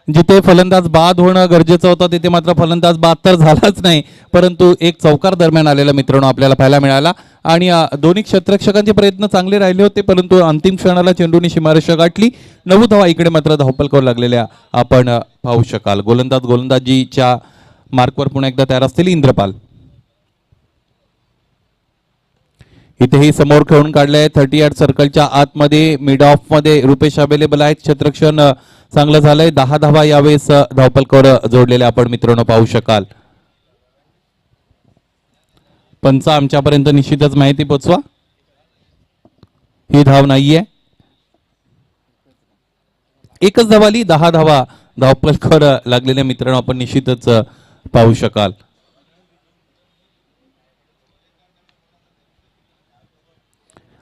जिथे फलंदाज बाद होणं गरजेचं होतं तिथे मात्र फलंदाज बाद तर झालाच नाही, परंतु एक चौकार दरम्यान आलेला मित्रांनो आपल्याला पाहायला मिळाला आणि दोन्ही क्षेत्ररक्षकांचे प्रयत्न चांगले राहिले होते, परंतु अंतिम क्षणाला चेंडूने सीमारेषा गाठली. 9 धावा इकडे मात्र धावफलकावर लागलेल्या आपण पाहू शकाल. गोलंदाजीच्या मार्कवर पुन्हा एकदा तयार असतील इंद्रपाल. इथेही समोर खेळून काढले. 38 सर्कलच्या आतमध्ये मिड ऑफ मध्ये रुपेश अवेलेबल आहेत. क्षेत्ररक्षण चांगलं झालंय. 10 धावा यावेळेस धावफलकावर जोडलेल्या आपण मित्रांनो पाहू शकाल. पंच आमच्यापर्यंत निश्चितच माहिती पोचवा. ही धाव नाहीये. एकच धाव आली. 10 धावा धावफलकावर लागलेल्या मित्रांनो आपण निश्चितच पाहू शकाल.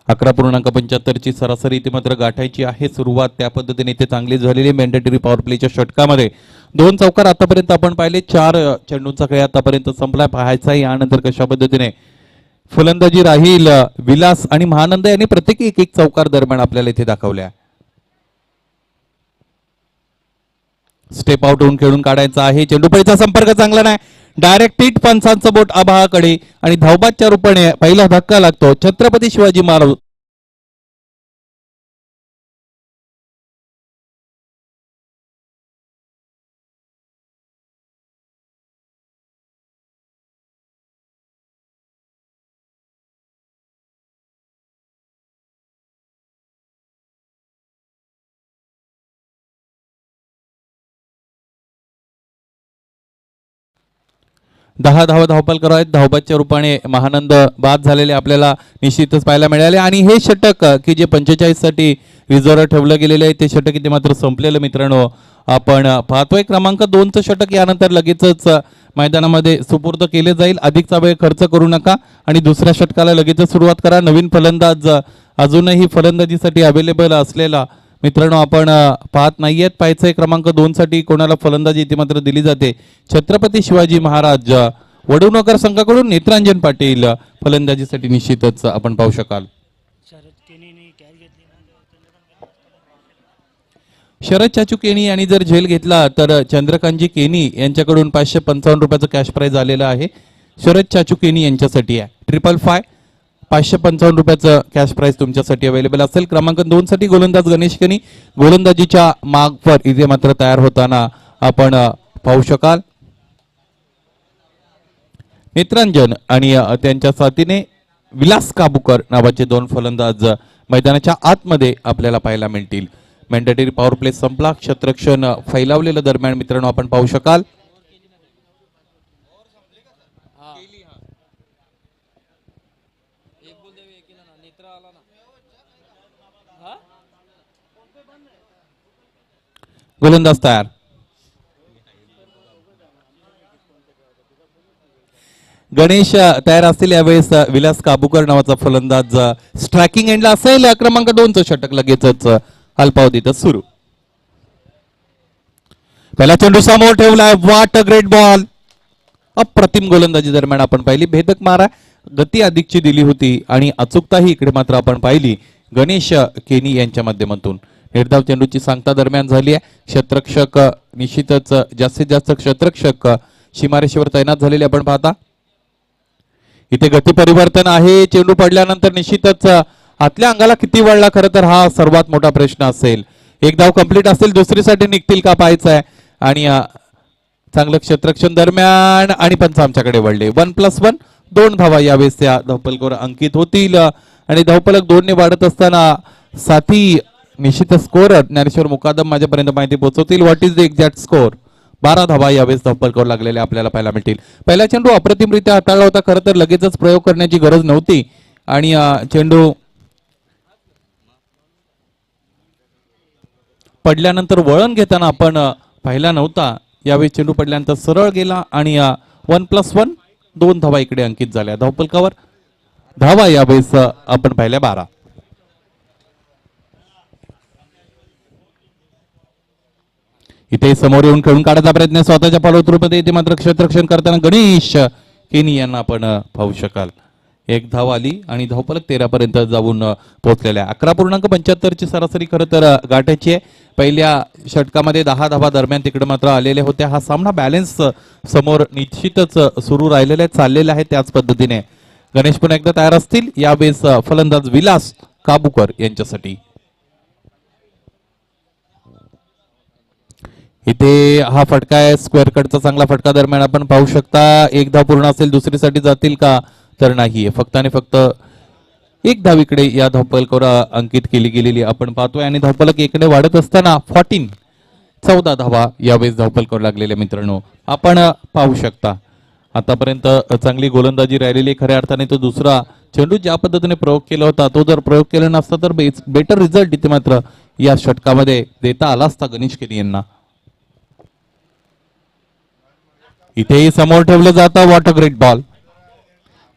11.75 ची सरासरी इथे मात्र गाठायची आहे. सुरुवात त्या पद्धतीने इथे चांगली झालेली. मॅन्डेटरी पॉवर प्लेच्या षटकामध्ये 2 चौकार आतापर्यंत आपण पाहिले. 4 चेंडूंचा खेळ आतापर्यंत संपलाय. पाहायचा यानंतर कशा पद्धतीने फलंदाजी राहील. विलास आणि महानंद यांनी प्रत्येकी एक चौकार दरम्यान आपल्याला इथे दाखवल्या. स्टेप आउट होऊन खेळून काढायचा आहे. चेंडूपळीचा संपर्क चांगला नाही. Direct hit. पंचांचं बोट आभाळाकडे आणि धावबादच्या रूपाने पहिला धक्का लागतो. छत्रपती शिवाजी महाराज दहा धावा धावफलक आहेत. धावबादच्या रूपाने महानंद बाद झालेले आपल्याला निश्चितच पाहायला मिळाले आणि हे षटक की जे 45 साठी रिझर्व्ह ठेवलं गेलेलं आहे ते षटक इथे मात्र संपलेलं मित्रांनो आपण पाहतोय. क्रमांक 2चं षटक यानंतर लगेचच मैदानामध्ये सुपूर्द केले जाईल. अधिकचा वेळ खर्च करू नका आणि दुसऱ्या षटकाला लगेचच सुरुवात करा. नवीन फलंदाज अजूनही फलंदाजीसाठी अवेलेबल असलेला मित्रांनो आपण पाहत नाहीयेत. पाहायचंय क्रमांक 2 साठी कोणाला फलंदाजी इथे मात्र दिली जाते. छत्रपती शिवाजी महाराज वडूनगर संघाकडून नेत्रांजन पाटील फलंदाजीसाठी निश्चितच आपण पाहू शकाल. शरद चाचू केनी यांनी जर झेल घेतला तर चंद्रकांतजी केनी यांच्याकडून 555 रुपयाचं कॅश प्राइज आलेलं आहे. शरद चाचू केनी यांच्यासाठी आहे. 555 555 रुपयाचं कॅश प्राइज तुमच्यासाठी अवेलेबल असेल. क्रमांक 2 साठी गोलंदाज गणेश केनी गोलंदाजीच्या मागवर इथे मात्र तयार होताना आपण पाहू शकाल. नेत्रांजन आणि त्यांच्या साथीने विलास काबूकर नावाचे 2 फलंदाज मैदानाच्या आतमध्ये आपल्याला पाहायला मिळतील. मॅन्डेटरी पॉवर प्ले संपला. क्षेत्ररक्षण फैलावलेलं दरम्यान मित्रांनो आपण पाहू शकाल. गोलंदाज तयार. गणेश तयार असतील. यावेळेस विलास काबूकर नावाचा फलंदाज स्ट्रायकिंग एंडला असेल. क्रमांक 2चं षटक लगेचच अल्पावधीतच सुरू. पहिला चेंडू समोर ठेवलाय, व्हॉट अ ग्रेट बॉल. अप्रतिम गोलंदाजी दरम्यान आपण पाहिली, भेदक मारा गती अधिकची दिली होती आणि अचूकताही इकडे मात्र आपण पाहिली गणेश केनी यांच्या माध्यमातून. निर्धाव चेंडूची सांगता दरम्यान झाली आहे. क्षेत्ररक्षक निश्चितच जास्तीत जास्त क्षेत्ररक्षक सीमारेषेवर तैनात झालेले आपण पाहता. इथे गती परिवर्तन आहे. चेंडू पडल्यानंतर निश्चितच आतल्या अंगाला किती वळला, खरं तर हा सर्वात मोठा प्रश्न असेल. एक धाव कंप्लीट असेल, दुसरीसाठी निघतील का पाहायचं आहे. आणि चांगलं क्षेत्ररक्षण दरम्यान आणि पंच आमच्याकडे वळले. 1+1 2 धावा यावेळेस त्या धावपलकावर अंकित होतील. आणि धावपलक 2 ने वाढत असताना साथी निश्चित स्कोर ज्ञानेश्वर मुकादम माझ्यापर्यंत माहिती पोहोचवतील. What is the exact score. 12 धावा यावेळेस धावपलकावर लागलेले आपल्याला पाहायला मिळतील. पहिला चेंडू अप्रतिमरित्या हाताळला होता, खरं तर लगेचच प्रयोग करण्याची गरज नव्हती. आणि चेंडू पडल्यानंतर वळण घेताना आपण पाहिला नव्हता. यावेळी चेंडू पडल्यानंतर सरळ गेला आणि 1+1 2 धावा इकडे अंकित झाल्या धावपलकावर. धावा यावेळेस आपण पाहिल्या 12. इथे समोर येऊन खेळून काढायचा प्रयत्न स्वतःच्या फॉलोथ्रूमध्ये इथे मात्र क्षेत्ररक्षण करताना गणेश केनी यांना आपण पाहू शकाल. एक धाव आली आणि धावपलक 13 पर्यंत जाऊन पोहोचलेल्या. 11.75 ची सरासरी खरं तर गाठायची आहे. पहिल्या षटकामध्ये 10 धावा दरम्यान तिकडे मात्र आलेल्या होत्या. हा सामना बॅलन्स समोर निश्चितच सुरू राहिलेला आहे, चाललेला आहे त्याच पद्धतीने. गणेश पुन्हा एकदा तयार असतील. यावेळेस फलंदाज विलास काबूकर यांच्यासाठी. इथे हा फटका आहे, स्क्वेअर कटचा चांगला फटका दरम्यान आपण पाहू शकता. एक धाव पूर्ण असेल, दुसरीसाठी जातील का तर नाही. फक्त आणि फक्त एक धाव इकडे या धावपलकावर अंकित केली गेलेली आपण पाहतोय. आणि धावपलक इकडे वाढत असताना 14 धावा यावेळेस धावपलकावर लागलेल्या मित्रांनो आपण पाहू शकता. आतापर्यंत चांगली गोलंदाजी राहिलेली. खऱ्या अर्थाने तो दुसरा चेंडू ज्या पद्धतीने प्रयोग केला होता, तो जर प्रयोग केला नसता तर बेटर रिझल्ट इथे मात्र या षटकामध्ये देता आला असता गणेश केनी यांना. इथेही समोर ठेवलं जातं, व्हॉट अ ग्रेट बॉल.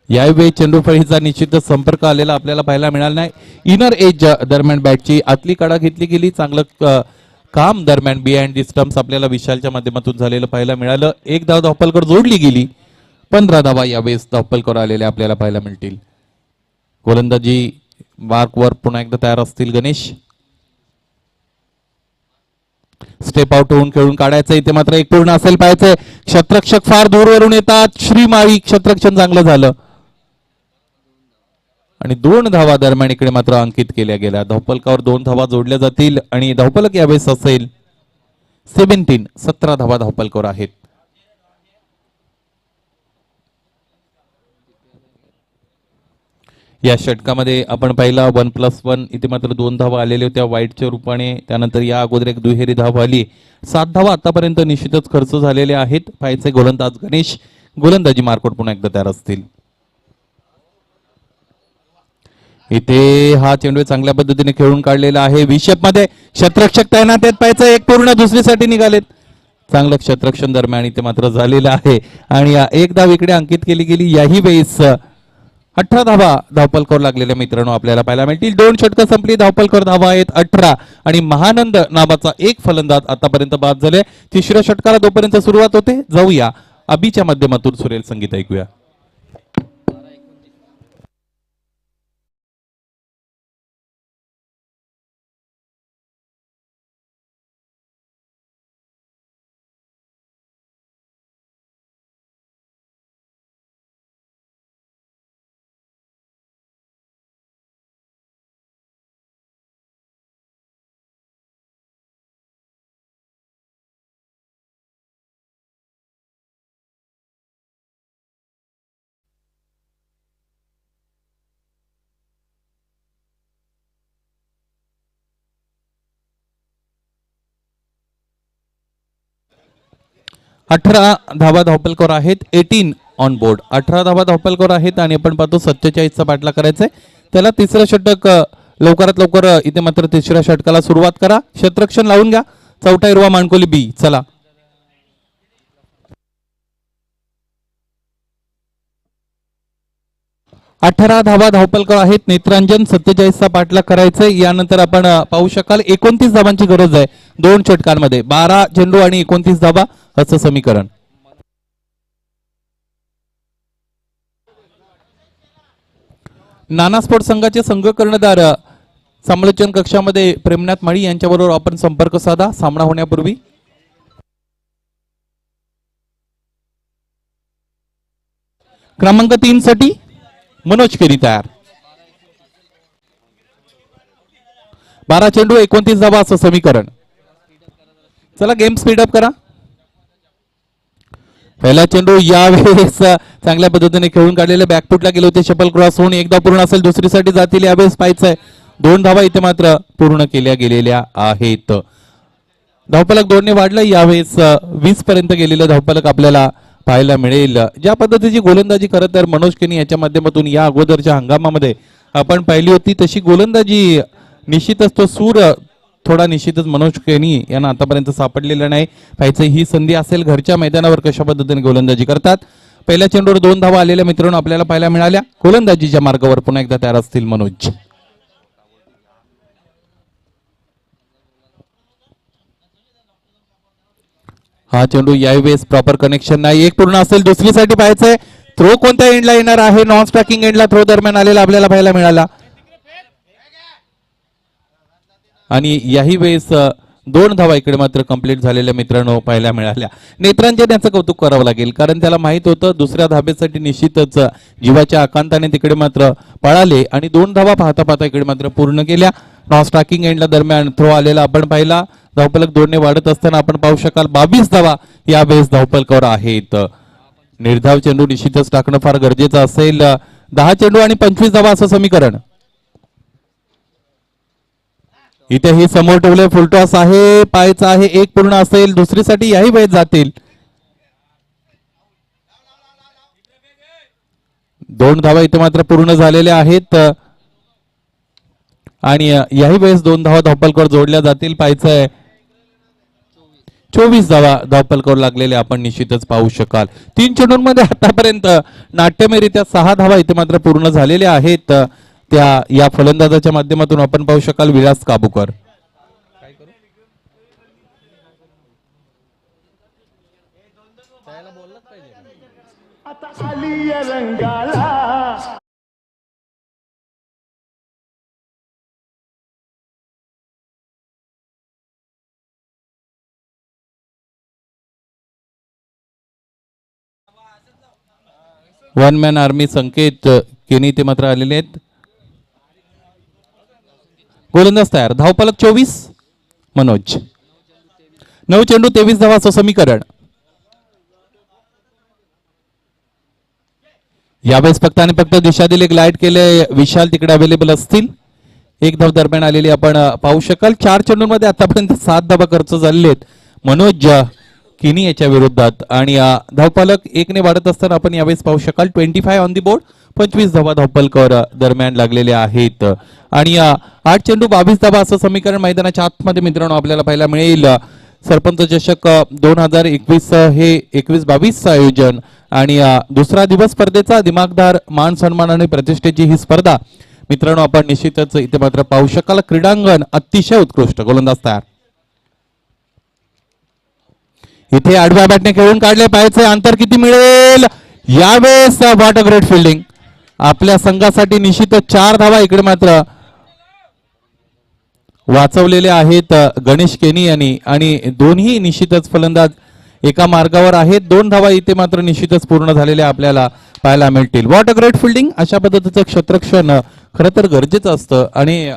यावेळी चेंडू फळीचा निश्चितच संपर्क आलेला आपल्याला पाहायला मिळाला नाही. इनर एज दरम्यान बॅटची आतली कडा घेतली गेली. चांगलं काम दरम्यान बिहाइंड दी स्टम्प्स आपल्याला विशालच्या माध्यमातून झालेलं पाहायला मिळालं. एक धाव धावपलकर जोडली गेली. 15 धावा यावेळेस धावपलकर आलेल्या आपल्याला पाहायला मिळतील. गोलंदाजी मार्कवर पुन्हा एकदा तयार असतील गणेश. स्टेप आउट होऊन खेळून काढायचं. इथे मात्र एक पूर्ण असेल पाहायचंय. क्षेत्ररक्षक फार दूरवरून येतात. श्रीमाळी क्षेत्ररक्षण चांगलं झालं आणि 2 धावा दरम्यान इकडे मात्र अंकित केल्या गेल्या. धावपलकावर 2 धावा जोडल्या जातील आणि धावपलक यावेळेस असेल 17 धावा धावपलकावर आहेत. या षटकामध्ये आपण पाहिला 1+1 इथे मात्र 2 धावा आलेल्या होत्या वाईटच्या रूपाने. त्यानंतर या अगोदर एक दुहेरी धाव आली. 7 धावा आतापर्यंत निश्चितच खर्च झालेले आहेत. पाहायचे गोलंदाज गणेश. गोलंदाजी मार्कवर पुन्हा एकदा तयार असतील. इथे हा चेंडू चांगल्या पद्धतीने खेळून काढलेला आहे. विशेप मध्ये क्षेत्ररक्षक तैनात आहेत. पाहायचं एक पूर्ण दुसरीसाठी निघालेत. चांगलं क्षेत्ररक्षण दरम्यान इथे मात्र झालेलं आहे आणि एक धाव इकडे अंकित केली गेली. याही वेळेस 18 धावा धावपलकावर लागलेल्या मित्रांनो आपल्याला पाहायला मिळतील. 2 षटकं संपली. धावपलकावर धावा आहेत 18 आणि महानंद नावाचा एक फलंदाज आतापर्यंत बाद झाले. तिसऱ्या षटकाला तोपर्यंत सुरुवात होते. जाऊया अभिच्या माध्यमातून सुरेल संगीत ऐकूया. अठरा धावा धावपलकावर आहेत. 18 ऑन बोर्ड. 18 धावा धावपलकावर आहेत आणि आपण पाहतो 47चा पाठला करायचंय. त्याला तिसरं षटक लवकरात लवकर इथे मात्र तिसऱ्या षटकाला सुरुवात करा. क्षेत्ररक्षण लावून घ्या. चौथा हिरवा मानकोली बी. चला 18 धावा धावपलकावर आहेत. नेत्रांजन 47चा पाठलाग करायचंय. यानंतर आपण पाहू शकाल 29 धावांची गरज आहे. 2 षटकांमध्ये. 12 चेंडू आणि 29 धावा असं समीकरण. नाना स्पोर्ट्स संघाचे संघ कर्णधार समालोचन कक्षामध्ये प्रेमनाथ माळी यांच्याबरोबर आपण संपर्क साधा सामना होण्यापूर्वी. क्रमांक 3 साठी मनोज केरी तयार. 12 चेंडू 29 धावा असं समीकरण. चला गेम स्पीडअप करा. पहिला चेंडू यावेळेस चांगल्या पद्धतीने खेळून काढलेले बॅकफुटला गेले होते. शपल क्रॉस होऊन एकदा पूर्ण असेल, दुसरीसाठी जातील यावेळेस पाहायचं आहे. 2 धावा इथे मात्र पूर्ण केल्या गेलेल्या आहेत. धावफलक 2 ने वाढलं. यावेळेस 20 पर्यंत गेलेलं धावफलक आपल्याला पाहायला मिळेल. ज्या पद्धतीची गोलंदाजी खरं तर मनोज केनी याच्या माध्यमातून या अगोदरच्या हंगामामध्ये आपण पाहिली होती तशी गोलंदाजी निश्चितच तो सूर थोडा निश्चितच मनोज केनी यांना आतापर्यंत सापडलेला नाही. पाहायचं ही संधी असेल घरच्या मैदानावर कशा पद्धतीने गोलंदाजी करतात. पहिल्या चेंडूवर 2 धावा आलेल्या मित्रांनो आपल्याला पाहायला मिळाल्या. गोलंदाजीच्या मार्गावर पुन्हा एकदा तयार असतील मनोज. हा चेंडू यावेळेस प्रॉपर कनेक्शन नाही. एक पूर्ण असेल, दुसरीसाठी पाहायचंय. थ्रो कोणत्या एंडला येणार आहे? नॉन स्ट्रायकिंग एंडला थ्रो दरम्यान आलेला आपल्याला पाहायला मिळाला. आणि याही वेळेस 2 धावा इकडे मात्र कंप्लीट झालेल्या मित्रांनो पाहायला मिळाल्या. नेत्रांचे त्यांचं कौतुक करावं लागेल कारण त्याला माहित होतं दुसऱ्या धाबेसाठी निश्चितच जीवाच्या आकांताने तिकडे मात्र पळाले आणि 2 धावा पाहता पाहता इकडे मात्र पूर्ण केल्या. नॉन स्ट्रायकिंग एंडला दरम्यान थ्रो आलेला आपण पाहिला. धावफलक 2 ने वाढत असताना आपण पाहू शकाल 22 धावा यावेळेस धावफलकावर आहेत. निर्धाव चेंडू निश्चितच टाकणं फार गरजेचं असेल. 10 चेंडू आणि 25 धावा असं समीकरण. इथे ही समोर ठेवले फुलटॉस आहे, पायचा आहे. एक पूर्ण असेल, दुसरीसाठी याही वेळेत जातील. 2 धावा इथे मात्र पूर्ण झालेल्या आहेत आणि याही वेळेस 2 धावा धावपलकावर जोडल्या जातील. पाहायचं आहे 24 धावा धावपलकावर लागलेले आपण निश्चितच पाहू शकाल. 3 चेंडूंमध्ये आतापर्यंत नाट्यमयरित्या 6 धावा इथे मात्र पूर्ण झालेल्या आहेत. त्या या फलंदाजाच्या माध्यमातून आपण पाहू शकाल विलास काबूकर. वन मॅन आर्मी संकेत केनी ते मात्र आलेले आहेत. गोलंदाज तयार. धावफलक 24 मनोज. 9 चेंडू 23 धावा असं समीकरण. यावेळेस फक्त आणि फक्त दिशा दिली ग्लाइड केले. विशाल तिकडे अवेलेबल असतील. 1 धाव दरम्यान आलेली आपण पाहू शकाल. 4 चेंडूंमध्ये आतापर्यंत 7 धावा खर्च झालेले आहेत मनोज किनी याच्या विरोधात आणि धावफलक 1 ने वाढत असताना आपण यावेळेस पाहू शकाल 25 ऑन दी बोर्ड. 25 धावा धावफलकावर दरम्यान लागलेले आहेत आणि 8 चेंडू 22 धावा असं समीकरण मैदानाच्या आतमध्ये मित्रांनो आपल्याला पाहायला मिळेल. सरपंच चषक 2021 हे 21-22 आयोजन आणि दुसरा दिवस स्पर्धेचा दिमागदार मान सन्मान आणि प्रतिष्ठेची ही स्पर्धा मित्रांनो आपण निश्चितच इथे मात्र पाहू शकाल. क्रीडांगण अतिशय उत्कृष्ट. गोलंदाज तयार. इथे आडव्या बॅटने खेळून काढले. पाहायचे अंतर किती मिळेल यावेळेस. What a great fielding. आपल्या संघासाठी निश्चितच 4 धावा इकडे मात्र वाचवलेले आहेत गणेश केनी यांनी आणि दोन्ही निश्चितच फलंदाज एका मार्गावर आहेत. 2 धावा इथे मात्र निश्चितच पूर्ण झालेल्या आपल्याला पाहायला मिळतील. What a great fielding. अशा पद्धतीचं क्षेत्ररक्षण खरं तर गरजेचं असतं आणि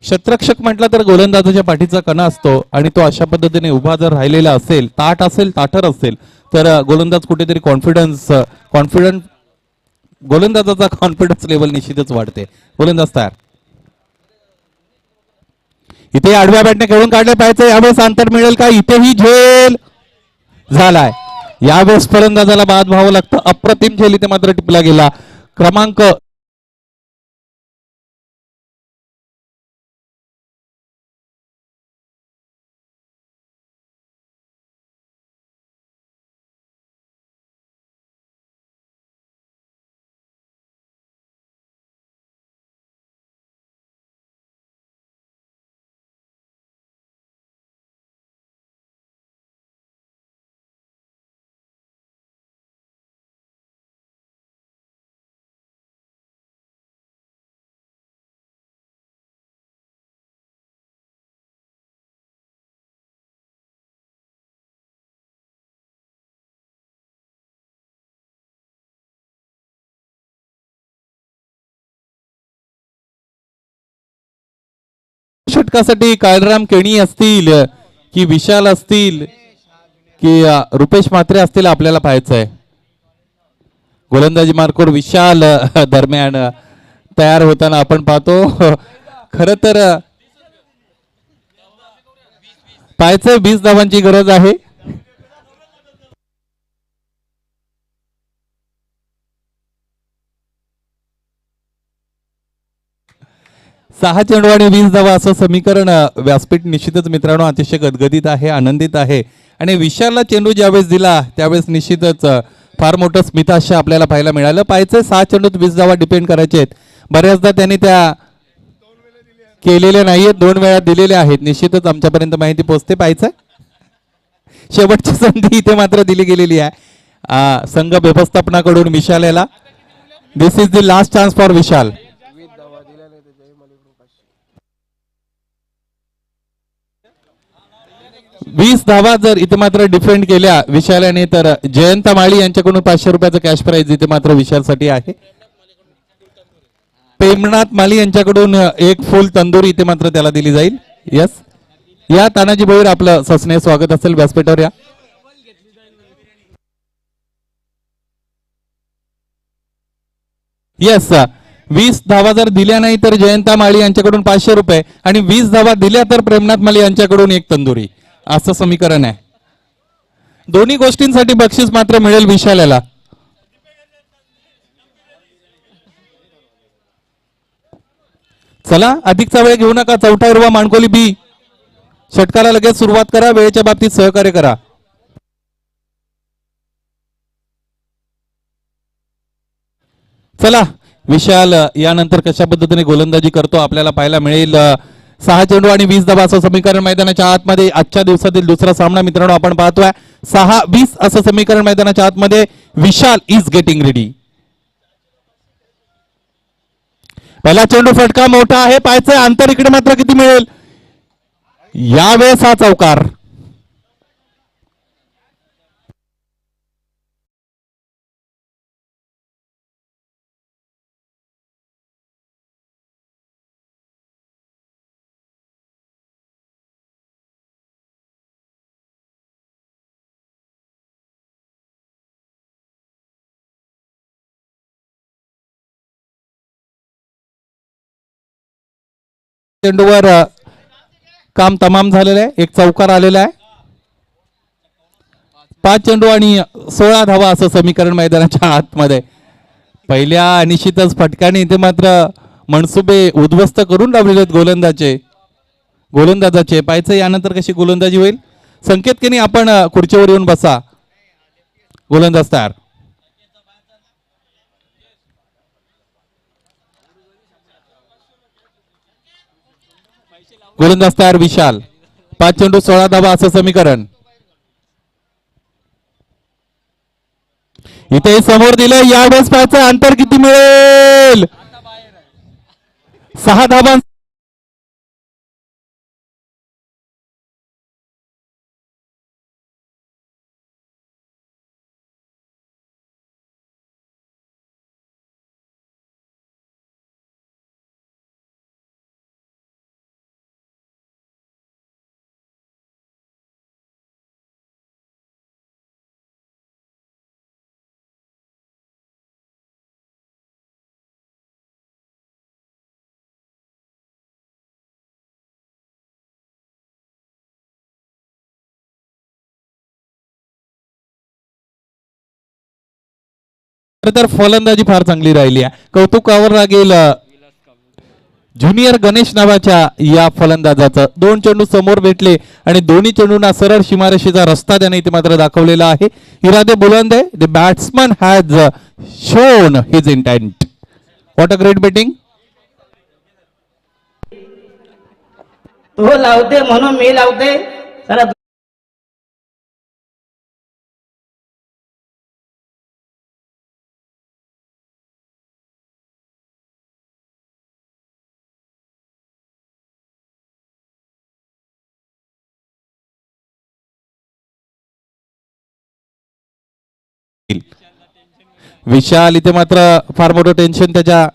क्षेत्ररक्षक म्हटलं तर गोलंदाजाच्या पाठीचा कणा असतो आणि तो अशा पद्धतीने उभा जर राहिलेला असेल, ताठर असेल तर गोलंदाज कुठेतरी कॉन्फिडंट गोलंदाजाचा कॉन्फिडन्स लेवल निश्चितच वाढते. गोलंदाज तयार. इथे आडव्या बॅटने खेळून काढले. पाहिजे यावेळेस अंतर मिळेल का? इथेही झेल झालाय. यावेळेस फलंदाजाला बाद व्हावं लागतं. अप्रतिम झेल इथे मात्र टिपला गेला. क्रमांक षटकासाठी काळराम केणी असतील की विशाल असतील की रुपेश म्हात्रे असतील आपल्याला पाहायचं आहे. गोलंदाजी मार्कवर विशाल दरम्यान तयार होताना आपण पाहतो. खर तर पाहायचंय 20 धावांची गरज आहे. सहा चेंडू आणि 20 धावा असं समीकरण व्यासपीठ निश्चितच मित्रांनो अतिशय गदगदित आहे, आनंदित आहे. आणि विशालला चेंडू ज्यावेळेस दिला त्यावेळेस निश्चितच फार मोठं स्मिताशय आपल्याला पाहायला मिळालं. पाहायचंय 6 चेंडूत 20 धावा डिपेंड करायचे आहेत. बऱ्याचदा त्यांनी त्या केलेल्या नाहीयेत, 2 वेळा दिलेल्या आहेत. निश्चितच आमच्यापर्यंत माहिती पोहोचते. पाहायचंय शेवटची संधी इथे मात्र दिली गेलेली आहे संघ व्यवस्थापनाकडून विशाल याला. This is the last chance for Vishal. 20 धावा जर इथे मात्र डिफेंड केल्या विशालाने तर जयंत माळी यांच्याकडून 500 रुपयाचं कॅश प्राइज इथे मात्र विशालसाठी आहे. प्रेमनाथ माली यांच्याकडून एक फुल तंदूर इथे मात्र त्याला दिली जाईल. यस, या तानाजी भोईर आपलं सस्नेह स्वागत असेल व्यासपीठावर. या येस, 20 धावा जर दिल्या नाही तर जयंता माळी यांच्याकडून 500 रुपये आणि 20 धावा दिल्या तर प्रेमनाथ माळी यांच्याकडून एक तंदुरी असं समीकरण आहे. दोन्ही गोष्टींसाठी बक्षीस मात्र मिळेल विशालाला. चला अधिकचा वेळ घेऊ नका. चौथा हिरवा माणकोली बी. षटकाला लगेच सुरुवात करा. वेळेच्या बाबतीत सहकार्य करा. चला विशाल यानंतर कशा पद्धतीने गोलंदाजी करतो आपल्याला पाहायला मिळेल. 6 चेंडू आणि 20 धावा असं समीकरण मैदानाच्या आतमध्ये आजच्या दिवसातील दुसरा सामना मित्रांनो आपण पाहतोय. 6-20 असं समीकरण मैदानाच्या आतमध्ये. विशाल इज गेटिंग रेडी. पहिला चेंडू फटका मोठा आहे. पाहायचंय अंतर इकडे मात्र किती मिळेल. यावेळेस हा चौकार. चेंडूवर काम तमाम झालेलं आहे. एक चौकार आलेला आहे. 5 चेंडू आणि 16 धावा असं समीकरण मैदानाच्या आतमध्ये. पहिल्या निश्चितच फटक्याने इथे मात्र मनसुबे उद्ध्वस्त करून लावलेले आहेत गोलंदाजाचे. पाहायचं यानंतर कशी गोलंदाजी होईल. संकेत केनी आपण खुर्चीवर येऊन बसा. गोलंदाज तयार. गोलंदाज तयार विशाल. 5 चेंडू 16 धावा असं समीकरण. इथे समोर दिलं. यावेळेस पाहायचं अंतर किती मिळेल. 6 धावा. तर फलंदाजी फार चांगली राहिली आहे. कौतुकावर लागेल ज्युनियर गणेश नावाच्या या फलंदाजाचं. 2 चेंडू समोर भेटले आणि दोन्ही चेंडूंना सरळ सीमारेषेचा रस्ता त्याने इथे मात्र दाखवलेला आहे. इरादे बुलंद आहे. The batsman has shown his intent. What a great batting.
तो लावते म्हणून मी लावते. जरा
विशाल इथे मात्र फार मोठं टेन्शन त्याच्या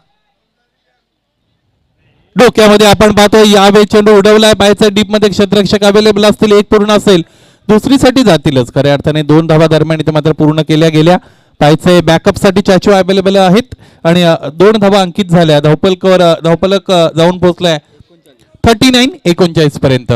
डोक्यामध्ये आपण पाहतो यावेळी चेंडू उडवलाय पायाच्या डीप मध्ये क्षेत्ररक्षक अवेलेबल असतील, एक पूर्ण असेल, दुसरीसाठी जातीलच खऱ्या अर्थाने. 2 धावा दरम्यान इथे मात्र पूर्ण केल्या गेल्या. पायचे बॅकअप साठी चाचू अवेलेबल आहेत आणि 2 धावा अंकित झाल्या. धावफलक जाऊन पोहोचलाय 39-39 पर्यंत.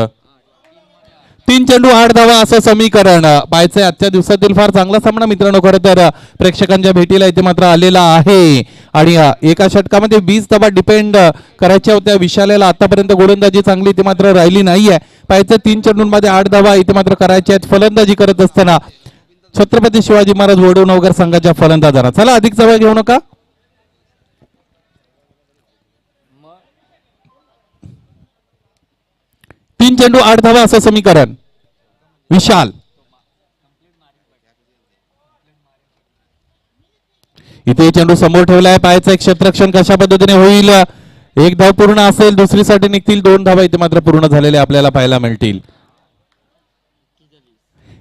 3 चेंडू 8 धावा असं समीकरण. पायचे आजच्या दिवसातील फार चांगला सामना मित्रांनो खरं तर प्रेक्षकांच्या भेटीला इथे मात्र आलेला आहे आणि एका षटकामध्ये 20 धावा डिपेंड करायच्या होत्या विशाल्याला. आतापर्यंत गोलंदाजी चांगली इथे मात्र राहिली नाहीये. पायचे 3 चेंडूंमध्ये 8 धावा इथे मात्र करायच्या आहेत फलंदाजी करत असताना छत्रपती शिवाजी महाराज वडवणनगर संघाच्या फलंदाजांना. चला अधिक जवळ घेऊ नका. तीन चेंडू 8 धावा असं समीकरण. विशाल इथे चेंडू समोर ठेवलाय. पायाचं एक क्षेत्ररक्षण कशा पद्धतीने होईल. एक धाव पूर्ण असेल, दुसरीसाठी निघतील. 2 धावा इथे मात्र पूर्ण झालेले आपल्याला पाहायला मिळतील.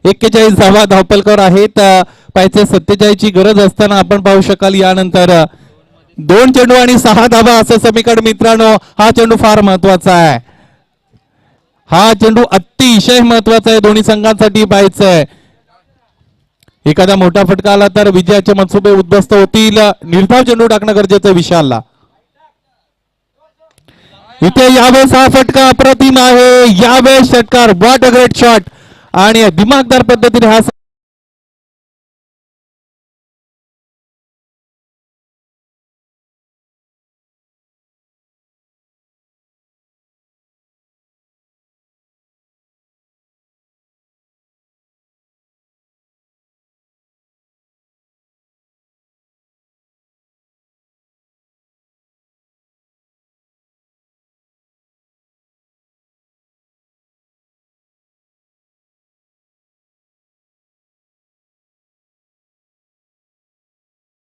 41 धावा धावपलकावर आहेत. पायचे 47 ची गरज असताना आपण पाहू शकाल यानंतर 2 चेंडू आणि 6 धावा असं समीकरण मित्रांनो. हा चेंडू फार महत्वाचा आहे. हा चेंडू अतिशय महत्वाचा आहे दोन्ही संघांसाठी. पाहायचंय एखादा मोठा फटका आला तर विजयाचे मनसुबे उद्ध्वस्त होतील. निर्धाव चेंडू टाकणं गरजेचं विशालला. इथे यावेळेस हा फटका अप्रतिम आहे. यावेळेस षटकार व्हॉट अ ग्रेट शॉट आणि दिमागदार पद्धतीने हा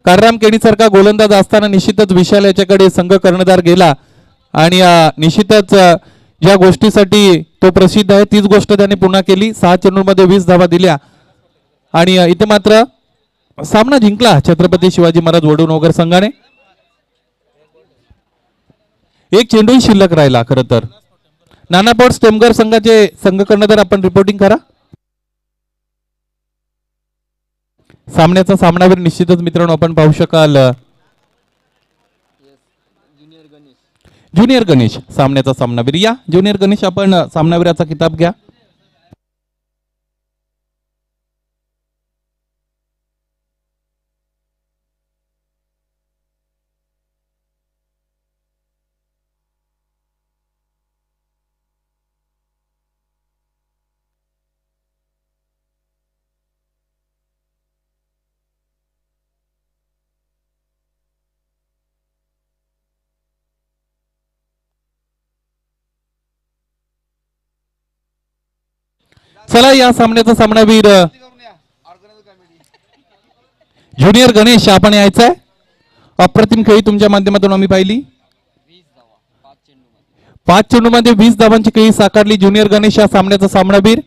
कारराम केणी सारखा गोलंदाज असताना निश्चितच विशाल याच्याकडे संघ कर्णधार गेला आणि निश्चितच ज्या गोष्टीसाठी तो प्रसिद्ध आहे तीच गोष्ट त्याने पुन्हा केली. 6 चेंडूंमध्ये 20 धावा दिल्या आणि इथे मात्र सामना जिंकला छत्रपती शिवाजी महाराज वडवणनगर संघाने. एक चेंडूही शिल्लक राहिला. खरं तर नाना पोर्ट्स टेमघर संघाचे संघ कर्णधार आपण रिपोर्टिंग करा. सामन्याचा सामनावीर निश्चितच मित्रांनो आपण पाहू शकाल ज्युनियर गणेश सामन्याचा सामनावीर. या ज्युनियर गणेश आपण सामनावीराचा किताब घ्या. चला या सामन्याचा सामनावीर ज्युनियर गणेश आपण यायचंय. अप्रतिम खेळी तुमच्या माध्यमातून आम्ही पाहिली. 5 चेंडूमध्ये 20 धावांची खेळी साकारली ज्युनियर गणेश या सामन्याचा सामनावीर.